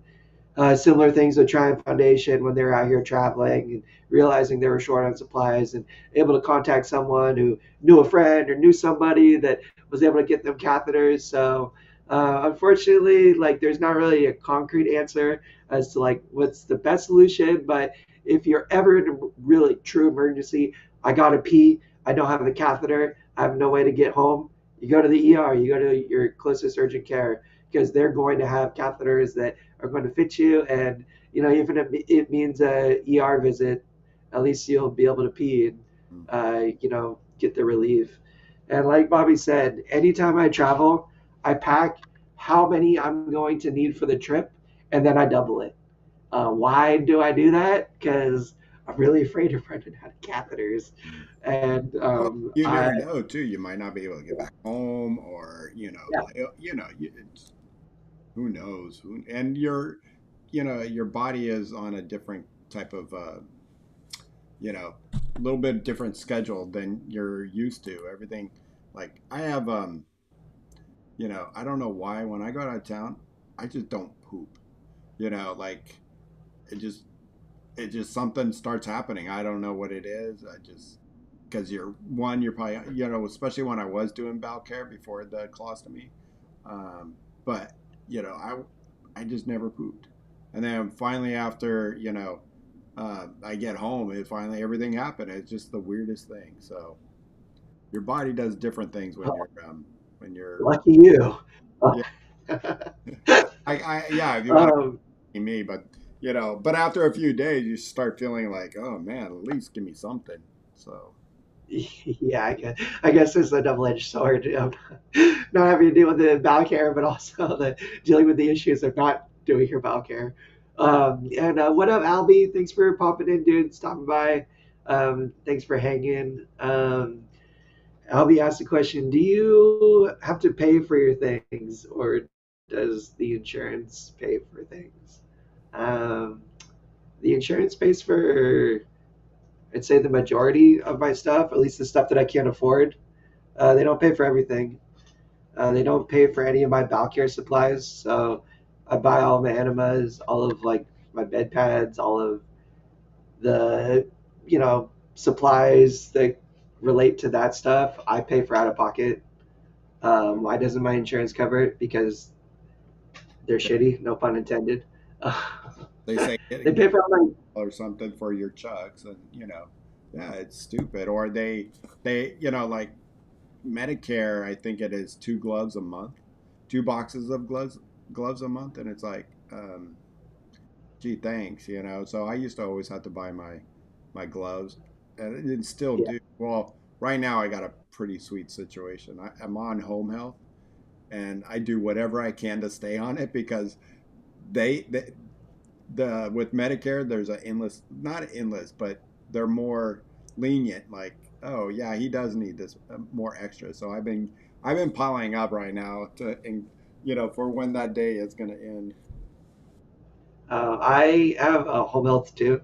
similar things with Triumph Foundation when they were out here traveling and realizing they were short on supplies and able to contact someone who knew a friend or knew somebody that was able to get them catheters. So unfortunately, like there's not really a concrete answer as to like what's the best solution. But if you're ever in a really true emergency, I gotta pee, I don't have the catheter, I have no way to get home, you go to the ER, you go to your closest urgent care because they're going to have catheters that are going to fit you. And, even if it means a ER visit, at least you'll be able to pee and, get the relief. And like Bobby said, anytime I travel, I pack how many I'm going to need for the trip, and then I double it. Why do I do that? Because I'm really afraid of running out of catheters. And Well, you never know too. You might not be able to get back home, or yeah, like it's, who knows? And your body is on a different type of a little bit different schedule than you're used to. Everything, like I have I don't know why when I go out of town, I just don't poop. Like it just something starts happening. I don't know what it is. I just because you're probably especially when I was doing bowel care before the colostomy, but I just never pooped, and then finally after I get home, it finally everything happened. It's just the weirdest thing. So your body does different things when you're lucky you. yeah. Yeah, if you want um, to me, but but after a few days, you start feeling like, oh man, at least give me something. So yeah, I guess it's a double-edged sword. Not having to deal with the bowel care, but also dealing with the issues of not doing your bowel care. And what up, Albie? Thanks for popping in, dude. Stopping by. Thanks for hanging. Albie asked the question: do you have to pay for your things, or does the insurance pay for things? Um, the insurance pays for, I'd say, the majority of my stuff, at least the stuff that I can't afford. They don't pay for everything. They don't pay for any of my bowel care supplies. So I buy all my enemas, all of like my bed pads, all of the, supplies that relate to that stuff. I pay for out of pocket. Why doesn't my insurance cover it? Because they're shitty, no pun intended. they say They pay for all my. or something for your chucks, and yeah, it's stupid. Or they like Medicare. I think it is 2 gloves a month, 2 boxes of gloves a month, and it's like, gee, thanks. So I used to always have to buy my gloves, and it still Yeah. do. Well, right now I got a pretty sweet situation. I'm on home health, and I do whatever I can to stay on it because they the with Medicare there's a endless, not endless, but they're more lenient. Like, oh yeah, he does need this more extra. So I've been piling up right now to, and for when that day is gonna end. I have a home health too,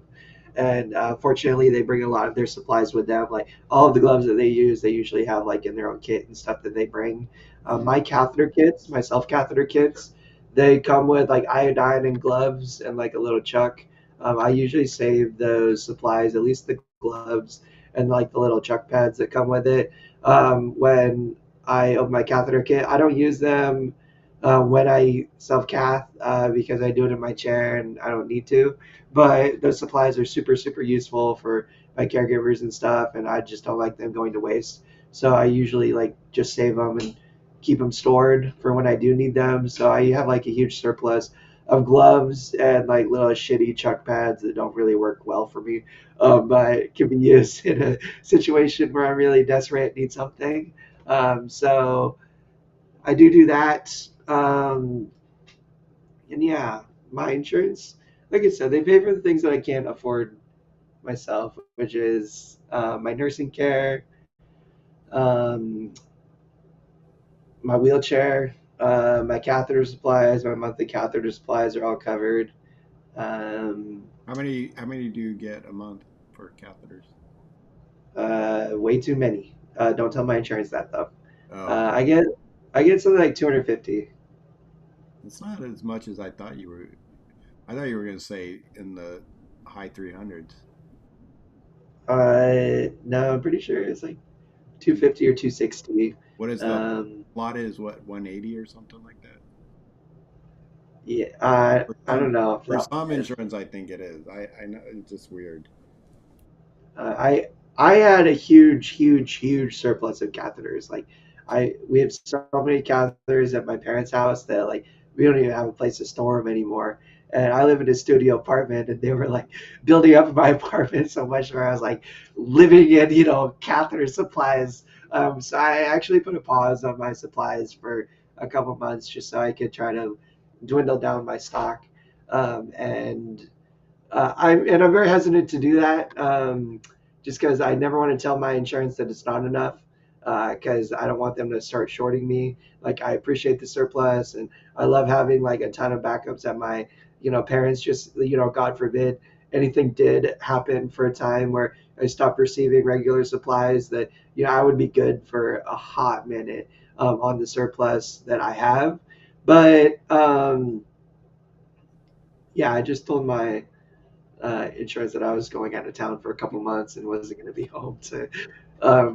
and fortunately, they bring a lot of their supplies with them. Like all of the gloves that they use, they usually have like in their own kit and stuff that they bring. Mm. My catheter kits, my self catheter kits, they come with like iodine and gloves and like a little chuck. I usually save those supplies, at least the gloves, and like the little chuck pads that come with it. When I open my catheter kit, I don't use them when I self cath because I do it in my chair and I don't need to. But those supplies are super, super useful for my caregivers and stuff, and I just don't like them going to waste. So I usually like just save them and keep them stored for when I do need them. So I have like a huge surplus of gloves and like little shitty chuck pads that don't really work well for me, but can be used in a situation where I'm really desperate, need something. So I do that. And yeah, my insurance, like I said, they pay for the things that I can't afford myself, which is my nursing care, um, my wheelchair, my catheter supplies, my monthly catheter supplies are all covered. Um, How many do you get a month for catheters? Way too many. Don't tell my insurance that though. Oh, Uh, I get I get something like 250. it's not as much as I thought you were. I thought you were going to say in the high 300s. No, I'm pretty sure it's like 250 or 260. What is the Um, lot is what 180 or something like that? yeah, For I some don't know if for that some is. insurance, I think it is. I know it's just weird. Uh, I I had a huge surplus of catheters. Like we have so many catheters at my parents' house that like we don't even have a place to store them anymore. And I live in a studio apartment, and they were like building up my apartment so much where I was like living in catheter supplies. So I actually put a pause on my supplies for a couple months just so I could try to dwindle down my stock. And I'm very hesitant to do that, just because I never want to tell my insurance that it's not enough, because I don't want them to start shorting me. Like I appreciate the surplus, and I love having like a ton of backups at my parents. Just God forbid anything did happen for a time where I stopped receiving regular supplies, that I would be good for a hot minute on the surplus that I have. But yeah, I just told my insurance that I was going out of town for a couple months and wasn't going to be home to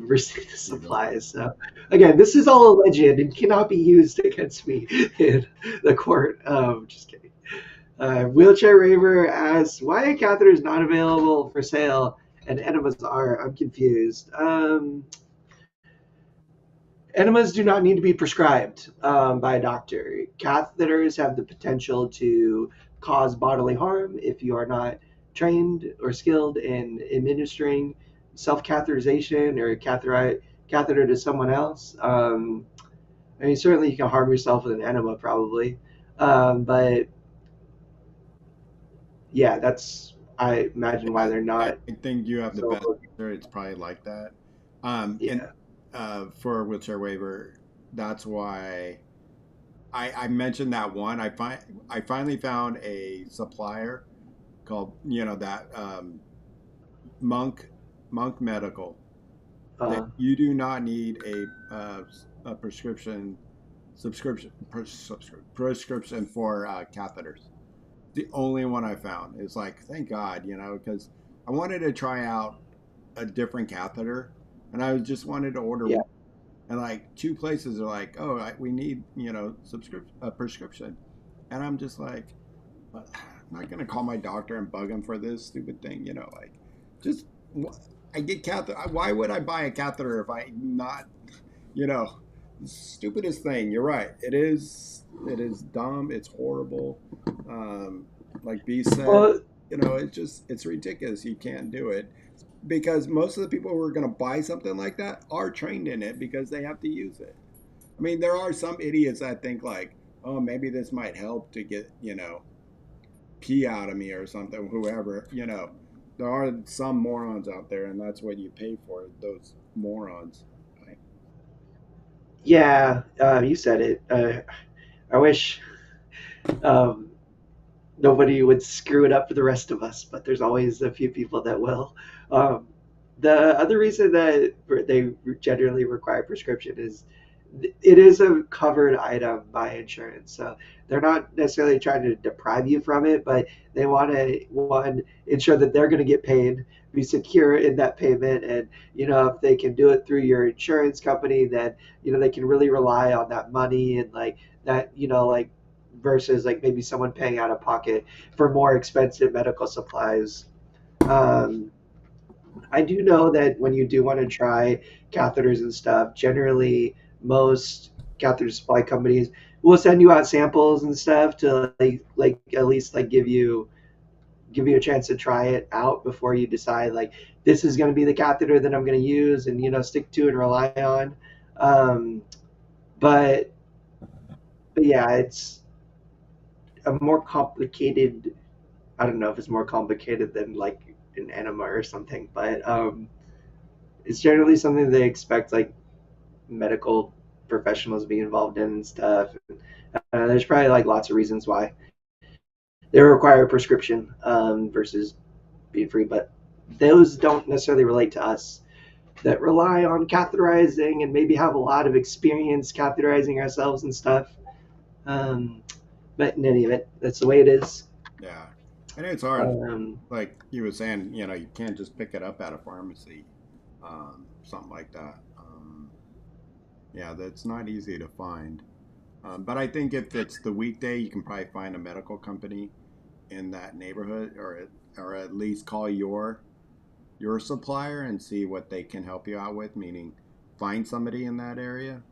receive the Legal. supplies. So again, this is all alleged and cannot be used against me in the court. Just kidding. Wheelchair Raver asks, why are catheters not available for sale and enemas are? I'm confused. Enemas do not need to be prescribed by a doctor. Catheters have the potential to cause bodily harm if you are not trained or skilled in administering self-catheterization or catheter to someone else. I mean, certainly you can harm yourself with an enema, probably. But yeah, that's, I imagine, why Yeah, they're I, not I think you have the best so. answer. It's probably like that. And Yeah. for a wheelchair waiver, that's why I mentioned that one. I finally found a supplier called that Monk Monk Medical, that Uh, you do not need a prescription for catheters. The only one I found is like, thank God, because I wanted to try out a different catheter, and I just wanted to order yeah. one. And like two places are like, oh, we need subscription a prescription, and I'm just like, "But I'm not gonna call my doctor and bug him for this stupid thing, like just I get catheter. Why would I buy a catheter if I not, you know, stupidest thing. You're right. It is. It is dumb. It's horrible. Um, like B said, Well, it's ridiculous. You can't do it because most of the people who are going to buy something like that are trained in it because they have to use it. I mean, there are some idiots that think like, oh, maybe this might help to get pee out of me or something. Whoever, there are some morons out there, and that's what you pay for. Those morons. Right? yeah, you said it. I wish um, nobody would screw it up for the rest of us, but there's always a few people that will. Um, the other reason that they generally require prescription is it is a covered item by insurance, so they're not necessarily trying to deprive you from it, but they want to one ensure that they're going to get paid, be secure in that payment, and if they can do it through your insurance company, then they can really rely on that money and like that, like versus like maybe someone paying out of pocket for more expensive medical supplies. Um, I do know that when you do want to try catheters and stuff, generally most catheter supply companies will send you out samples and stuff to like at least like give you a chance to try it out before you decide like this is going to be the catheter that I'm going to use and stick to and rely on. Um, but but yeah, it's a more complicated. I don't know if it's more complicated than like an enema or something, but it's generally something they expect like medical professionals be involved in and stuff. There's probably like lots of reasons why they require a prescription versus being free, but those don't necessarily relate to us that rely on catheterizing and maybe have a lot of experience catheterizing ourselves and stuff. Um, but in any event, that's the way it is. Yeah, and it's hard. Um, Like you were saying, you can't just pick it up at a pharmacy, something like that. Yeah, that's not easy to find. But I think if it's the weekday, you can probably find a medical company in that neighborhood, or at least call your supplier and see what they can help you out with. Meaning, find somebody in that area.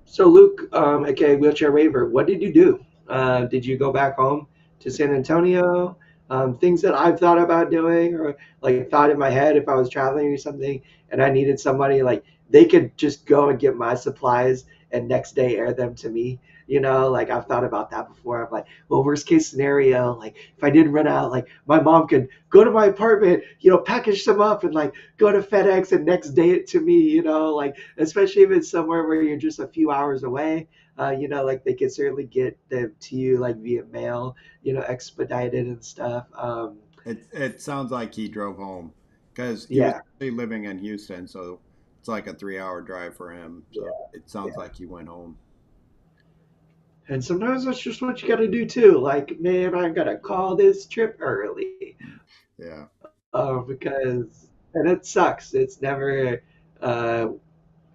so Luke, okay, wheelchair waiver. What did you do? Did you go back home to San Antonio? Things that I've thought about doing, or like thought in my head if I was traveling or something, and I needed somebody like they could just go and get my supplies and next day air them to me. Like I've thought about that before. I'm like, well, worst case scenario, like if I did run out, like my mom could go to my apartment, package them up and like go to FedEx and next day it to me. Like especially if it's somewhere where you're just a few hours away. Like they could certainly get them to you like via mail, expedited and stuff. It sounds like he drove home because he was Yeah, actually living in Houston, so it's like a 3 hour drive for him. So yeah, it sounds yeah. like he went home. And sometimes that's just what you got to do too. Like, man, I gotta call this trip early, Yeah. because and it sucks. It's never uh,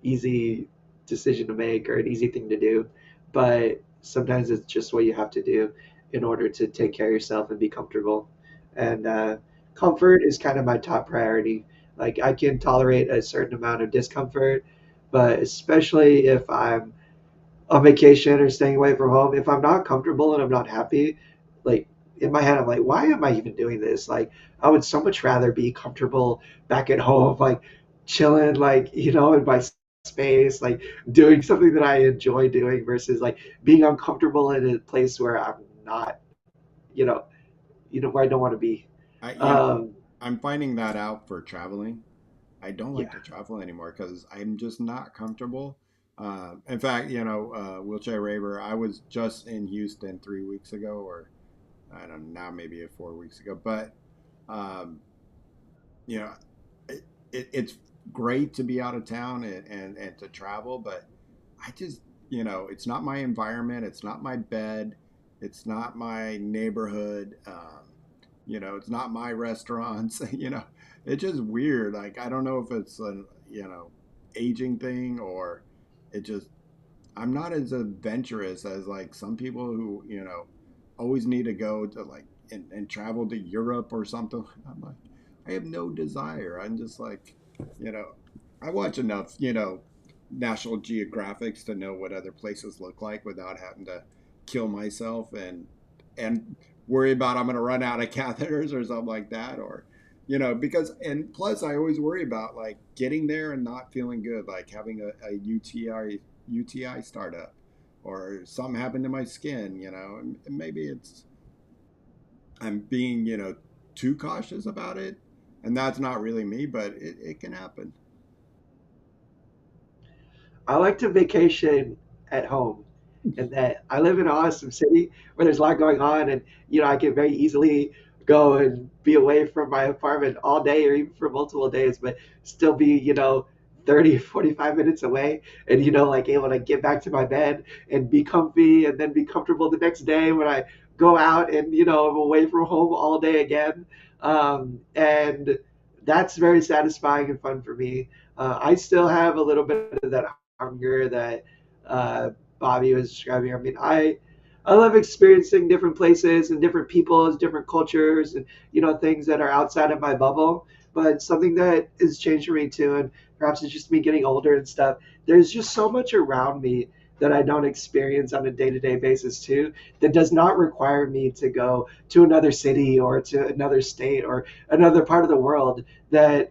easy decision to make or an easy thing to do, but sometimes it's just what you have to do in order to take care of yourself and be comfortable. And comfort is kind of my top priority. Like I can tolerate a certain amount of discomfort, but especially if I'm on vacation or staying away from home, if I'm not comfortable and I'm not happy, like in my head, I'm like, why am I even doing this? Like, I would so much rather be comfortable back at home, like chilling, like, in my space, like doing something that I enjoy doing versus like being uncomfortable in a place where I'm not, you know, where I don't want to be. I you know Um, I'm finding that out for traveling. I don't like yeah. to travel anymore because I'm just not comfortable. In fact, wheelchair raver. I was just in Houston 3 weeks ago, or I don't know, now maybe 4 weeks ago. But um, you know, it's great to be out of town and to travel, but I just, it's not my environment, it's not my bed, it's not my neighborhood, it's not my restaurants. It's just weird. Like, I don't know if it's a, aging thing, or it just, I'm not as adventurous as like some people who, always need to go to like and travel to Europe or something. I'm like, I have no desire. I'm just like, you know, I watch enough, National Geographics to know what other places look like without having to kill myself and worry about I'm going to run out of catheters or something like that, or because, and plus I always worry about like getting there and not feeling good, like having a UTI startup, or something happened to my skin, and maybe it's I'm being, too cautious about it. And that's not really me, but it can happen. I like to vacation at home, and that I live in an awesome city where there's a lot going on, and I can very easily go and be away from my apartment all day or even for multiple days, but still be 30 45 minutes away, and like able to get back to my bed and be comfy and then be comfortable the next day when I go out and I'm away from home all day again. And that's very satisfying and fun for me. I still have a little bit of that hunger that uh, Bobby was describing. I mean, I love experiencing different places and different peoples, different cultures, and things that are outside of my bubble. But something that has changed for me too, and perhaps it's just me getting older and stuff. There's just so much around me that I don't experience on a day-to-day basis too, that does not require me to go to another city or to another state or another part of the world that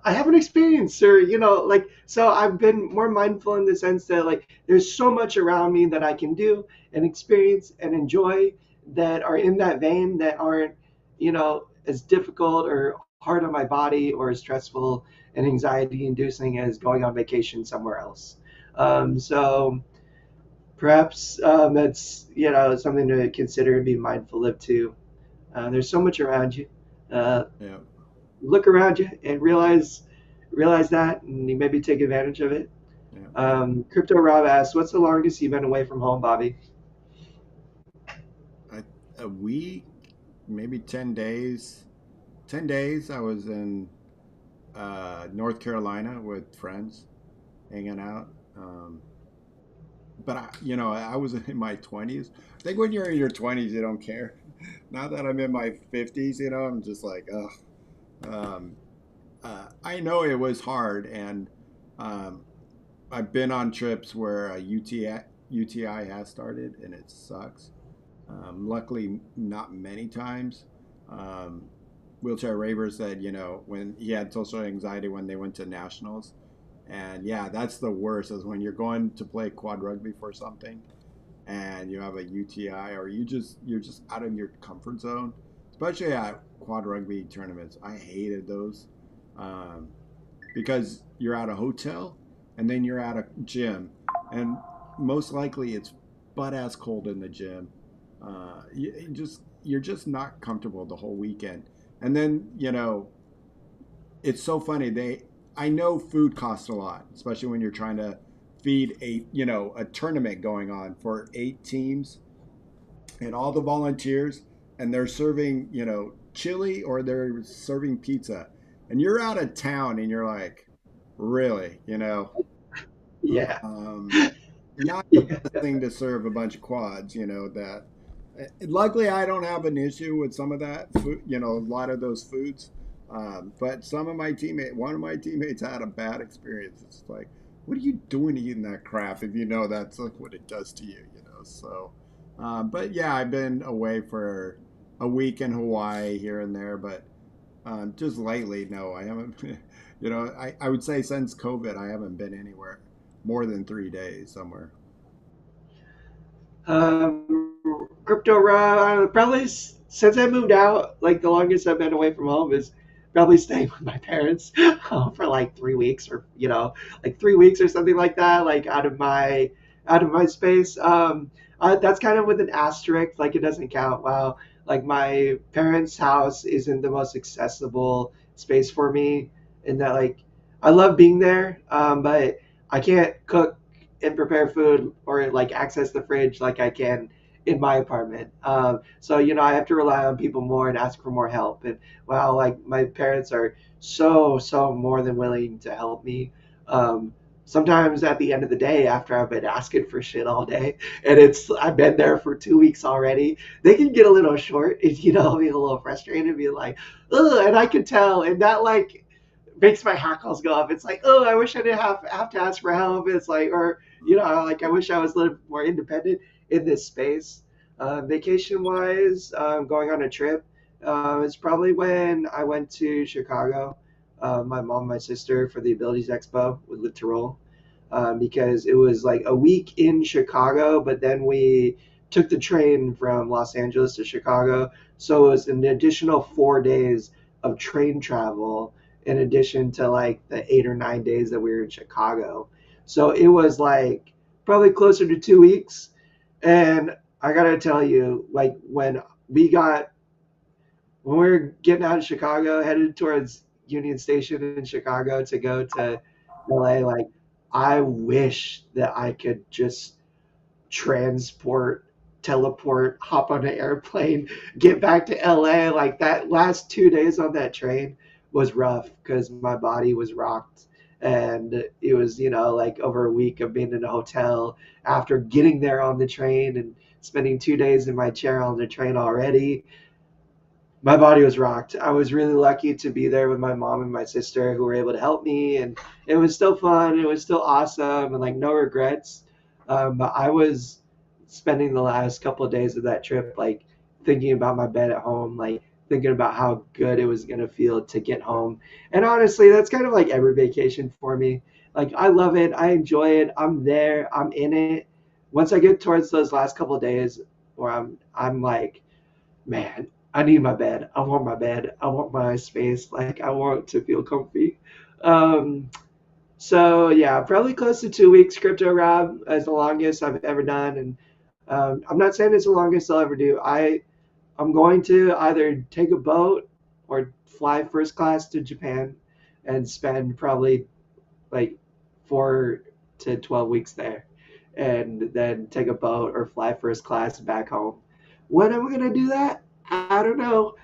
I haven't experienced, or like, so I've been more mindful in the sense that like there's so much around me that I can do and experience and enjoy that are in that vein, that aren't as difficult or hard on my body or as stressful and anxiety inducing as going on vacation somewhere else. So perhaps that's something to consider and be mindful of too. There's so much around you. Uh, Yeah. Look around you and realize that, and you maybe take advantage of it. Yeah. Crypto Rob asks, "What's the longest you've been away from home, Bobby?" I, a week, maybe 10 days. 10 days. I was in North Carolina with friends, hanging out. But I was in my 20s. I think when you're in your 20s, you don't care. Now that I'm in my 50s, I'm just like, ugh. Um, I know it was hard, and um, I've been on trips where a UTI has started, and it sucks. Luckily, not many times. Um, Wheelchair Raver said, when he had social anxiety when they went to nationals, and yeah, that's the worst. Is when you're going to play quad rugby for something, and you have a UTI, or you're just out of your comfort zone, especially at quad rugby tournaments. I hated those, um, because you're at a hotel and then you're at a gym, and most likely it's butt ass cold in the gym. You're just not comfortable the whole weekend, and then it's so funny. I know food costs a lot, especially when you're trying to feed a tournament going on for 8 teams and all the volunteers, and they're serving chili, or they're serving pizza, and you're out of town and you're like, really, Yeah, um, not the yeah, best thing to serve a bunch of quads, that luckily I don't have an issue with some of that food, a lot of those foods. But one of my teammates had a bad experience. It's like, what are you doing eating that crap if you know that's like what it does to you? So, but yeah, I've been away for a week in Hawaii here and there, but just lately, no, I haven't. I would say since COVID, I haven't been anywhere more than 3 days somewhere. Crypto Rob, probably since I moved out, like the longest I've been away from home is probably staying with my parents for like 3 weeks, or like 3 weeks or something like that, like out of my space. That's kind of with an asterisk, like it doesn't count. Wow, like my parents' house isn't the most accessible space for me, in that like I love being there, but I can't cook and prepare food or like access the fridge like I can in my apartment. So I have to rely on people more and ask for more help. And wow, like my parents are so more than willing to help me. Um, Sometimes at the end of the day, after I've been asking for shit all day, and I've been there for 2 weeks already, they can get a little short, and be a little frustrated, be like, ugh, and I can tell, and that like makes my hackles go up. It's like, oh, I wish I didn't have to ask for help. It's like, or like I wish I was a little more independent in this space. Vacation wise, going on a trip, it's probably when I went to Chicago. My mom, my sister, for the Abilities Expo with Live to Roll, because it was like a week in Chicago, but then we took the train from Los Angeles to Chicago, so it was an additional 4 days of train travel in addition to like the 8 or 9 days that we were in Chicago. So it was like probably closer to 2 weeks. And I gotta tell you, like when we were getting out of Chicago, headed towards Union Station in Chicago to go to LA. Like, I wish that I could just transport, teleport, hop on an airplane, get back to LA. Like that last 2 days on that train was rough because my body was rocked. And it was, like over a week of being in a hotel after getting there on the train and spending 2 days in my chair on the train already. My body was rocked. I was really lucky to be there with my mom and my sister who were able to help me, and it was still fun. It was still awesome, and like no regrets. But I was spending the last couple of days of that trip like thinking about my bed at home, like thinking about how good it was gonna feel to get home. And honestly, that's kind of like every vacation for me. Like I love it. I enjoy it. I'm there. I'm in it. Once I get towards those last couple of days where I'm like, man, I need my bed. I want my bed. I want my space. Like I want to feel comfy. Um, so yeah, probably close to 2 weeks crypto Rob as the longest I've ever done. And I'm not saying it's the longest I'll ever do. I'm going to either take a boat or fly first class to Japan and spend probably like 4 to 12 weeks there, and then take a boat or fly first class back home. When am I gonna do that? I don't know,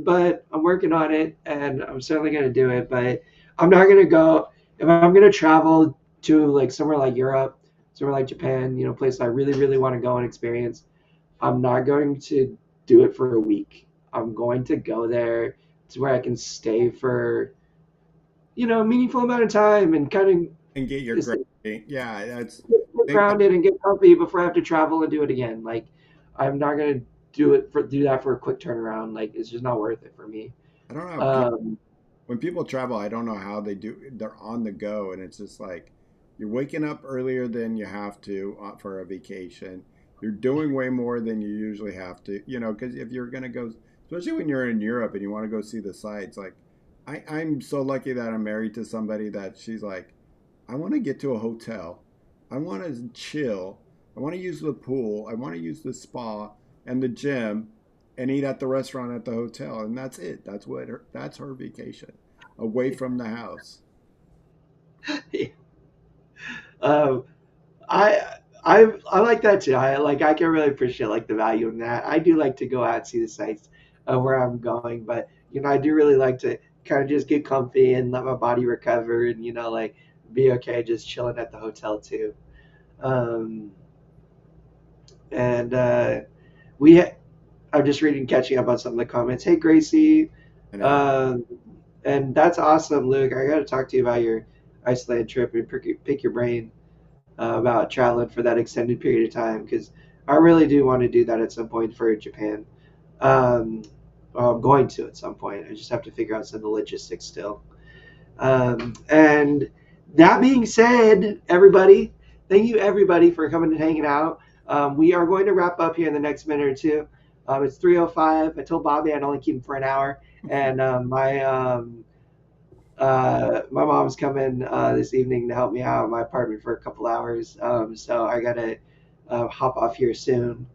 but I'm working on it, and I'm certainly gonna do it. But I'm not gonna go if I'm gonna travel to like somewhere like Europe, somewhere like Japan, place I really, really want to go and experience. I'm not going to do it for a week. I'm going to go there to where I can stay for a meaningful amount of time and kind of And get your just grade. Yeah, that's get think grounded and get comfy before I have to travel and do it again. Like I'm not gonna do that for a quick turnaround. Like it's just not worth it for me. I don't know how people Um, when people travel, I don't know how they do. They're on the go, and it's just like you're waking up earlier than you have to for a vacation. You're doing way more than you usually have to, because if you're gonna go, especially when you're in Europe and you want to go see the sights, like I'm so lucky that I'm married to somebody that she's like, I want to get to a hotel, I want to chill, I want to use the pool, I want to use the spa and the gym, and eat at the restaurant at the hotel, and that's it. That's her vacation, away from the house. um, I like that too. I can really appreciate like the value in that. I do like to go out and see the sights where I'm going, but I do really like to kind of just get comfy and let my body recover and like be okay just chilling at the hotel too. Um, and we I'm just reading, catching up on some of the comments. Hey, Gracie. And Um, and that's awesome, Luke. I got to talk to you about your Iceland trip and pick your brain about traveling for that extended period of time because I really do want to do that at some point for Japan. Um, well, I'm going to at some point. I just have to figure out some of the logistics still. And that being said, everybody, thank you everybody for coming and hanging out. We are going to wrap up here in the next minute or two. It's 3:05. I told Bobby I'd only keep him for an hour, and my mom's coming this evening to help me out in my apartment for a couple hours. So I gotta hop off here soon.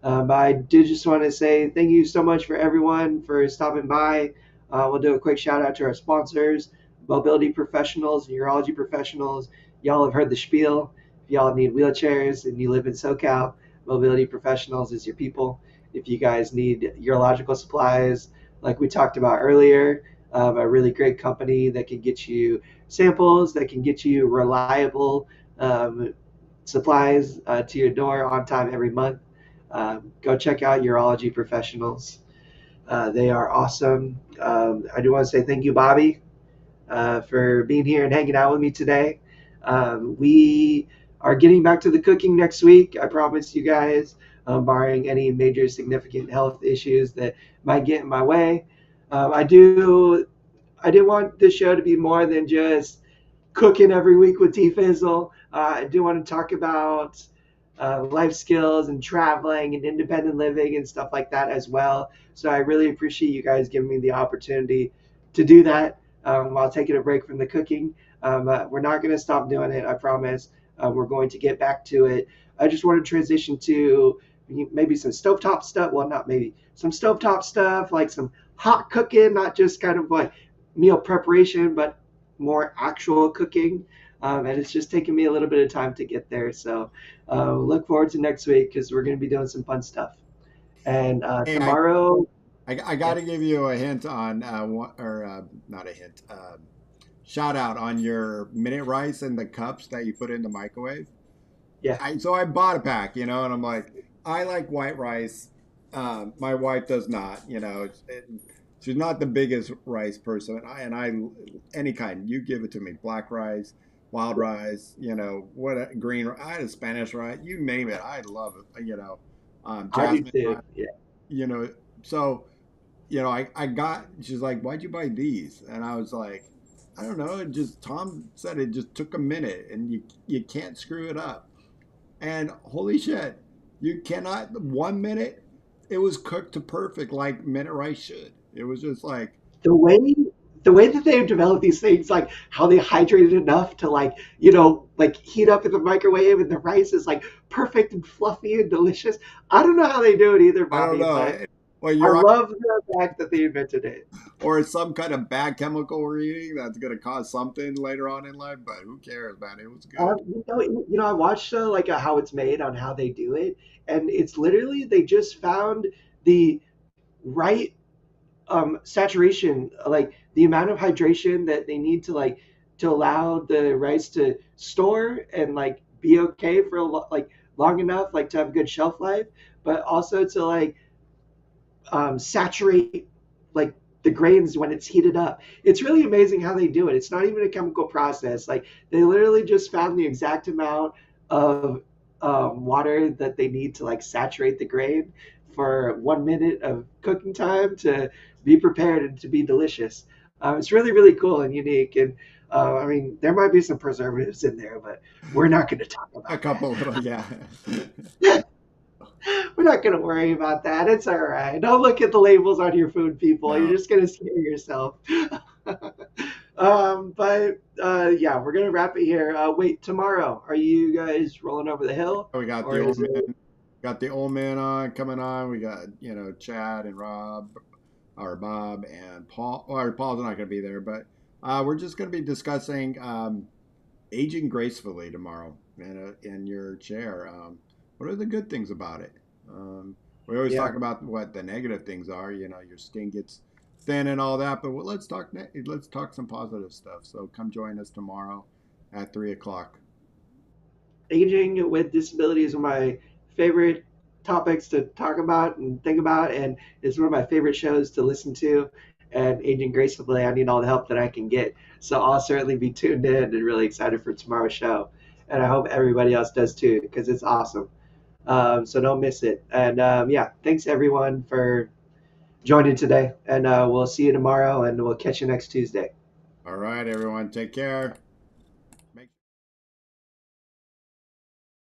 But I did just want to say thank you so much for everyone for stopping by. We'll do a quick shout out to our sponsors, mobility professionals and urology professionals. Y'all have heard the spiel. If y'all need wheelchairs and you live in SoCal, mobility professionals is your people. If you guys need urological supplies, like we talked about earlier, a really great company that can get you samples, that can get you reliable supplies to your door on time every month. Go check out Urology Professionals. They are awesome. I do want to say thank you, Bobby, for being here and hanging out with me today. We are getting back to the cooking next week. I promise you guys, barring any major significant health issues that might get in my way. I do. I didn't want this show to be more than just cooking every week with T Fizzle. I do want to talk about life skills and traveling and independent living and stuff like that as well. So I really appreciate you guys giving me the opportunity to do that while taking a break from the cooking. We're not going to stop doing it, I promise. We're going to get back to it. I just want to transition to maybe some stovetop stuff. Well, not maybe some stovetop stuff, like some hot cooking, not just kind of like meal preparation, but more actual cooking. And it's just taken me a little bit of time to get there. So look forward to next week because we're going to be doing some fun stuff. And Hey, tomorrow, I got yeah, to give you a hint on not a hint, shout out on your minute rice and the cups that you put in the microwave. yeah. So I bought a pack, and I'm like, I like white rice. My wife does not, she's not the biggest rice person. And I any kind, you give it to me, black rice, wild rice, what green, I had a Spanish rice, you name it, I love it, I do jasmine too. rice, Yeah. you know. So I got, she's like, why'd you buy these? And I was like, I don't know. Tom said it just took a minute and you can't screw it up. And holy shit, you cannot, 1 minute, it was cooked to perfect like minute rice should. It was just like, The way the way that they've developed these things, like how they hydrate it enough to like, like heat up in the microwave and the rice is like perfect and fluffy and delicious. I don't know how they do it either, I don't Bobby, know. but Well, I you're right. love the fact that they invented it. Or it's some kind of bad chemical we're eating that's going to cause something later on in life, but who cares, man? It was good. I watched like how it's made on how they do it, and it's literally they just found the right saturation, like the amount of hydration that they need to like to allow the rice to store and like be okay for like long enough, like to have a good shelf life, but also to like saturate like the grains when it's heated up. It's really amazing how they do it. It's not even a chemical process. Like they literally just found the exact amount of water that they need to like saturate the grain for 1 minute of cooking time to be prepared and to be delicious. It's really, really cool and unique. And I mean, there might be some preservatives in there, but we're not going to talk A about couple little, yeah. that. We're not going to worry about that. It's all right. Don't look at the labels on your food, people. You're No, just going to scare yourself. But yeah, we're going to wrap it here. Wait, tomorrow, are you guys rolling over the hill? we got Or the old is it? man, on coming on. We got, Chad and Rob, or Bob and Paul. Or Paul's not going to be there, but we're just going to be discussing aging gracefully tomorrow in your chair. What are the good things about it? We always Yeah. talk about what the negative things are. Your skin gets thin and all that, but let's talk some positive stuff. So come join us tomorrow at 3 o'clock. Aging with disabilities are my favorite topics to talk about and think about, and it's one of my favorite shows to listen to. And aging gracefully, I need all the help that I can get. So I'll certainly be tuned in and really excited for tomorrow's show. And I hope everybody else does too, because it's awesome. So don't miss it. And yeah, thanks everyone for joining today. And we'll see you tomorrow, and we'll catch you next Tuesday. All right, everyone, take care.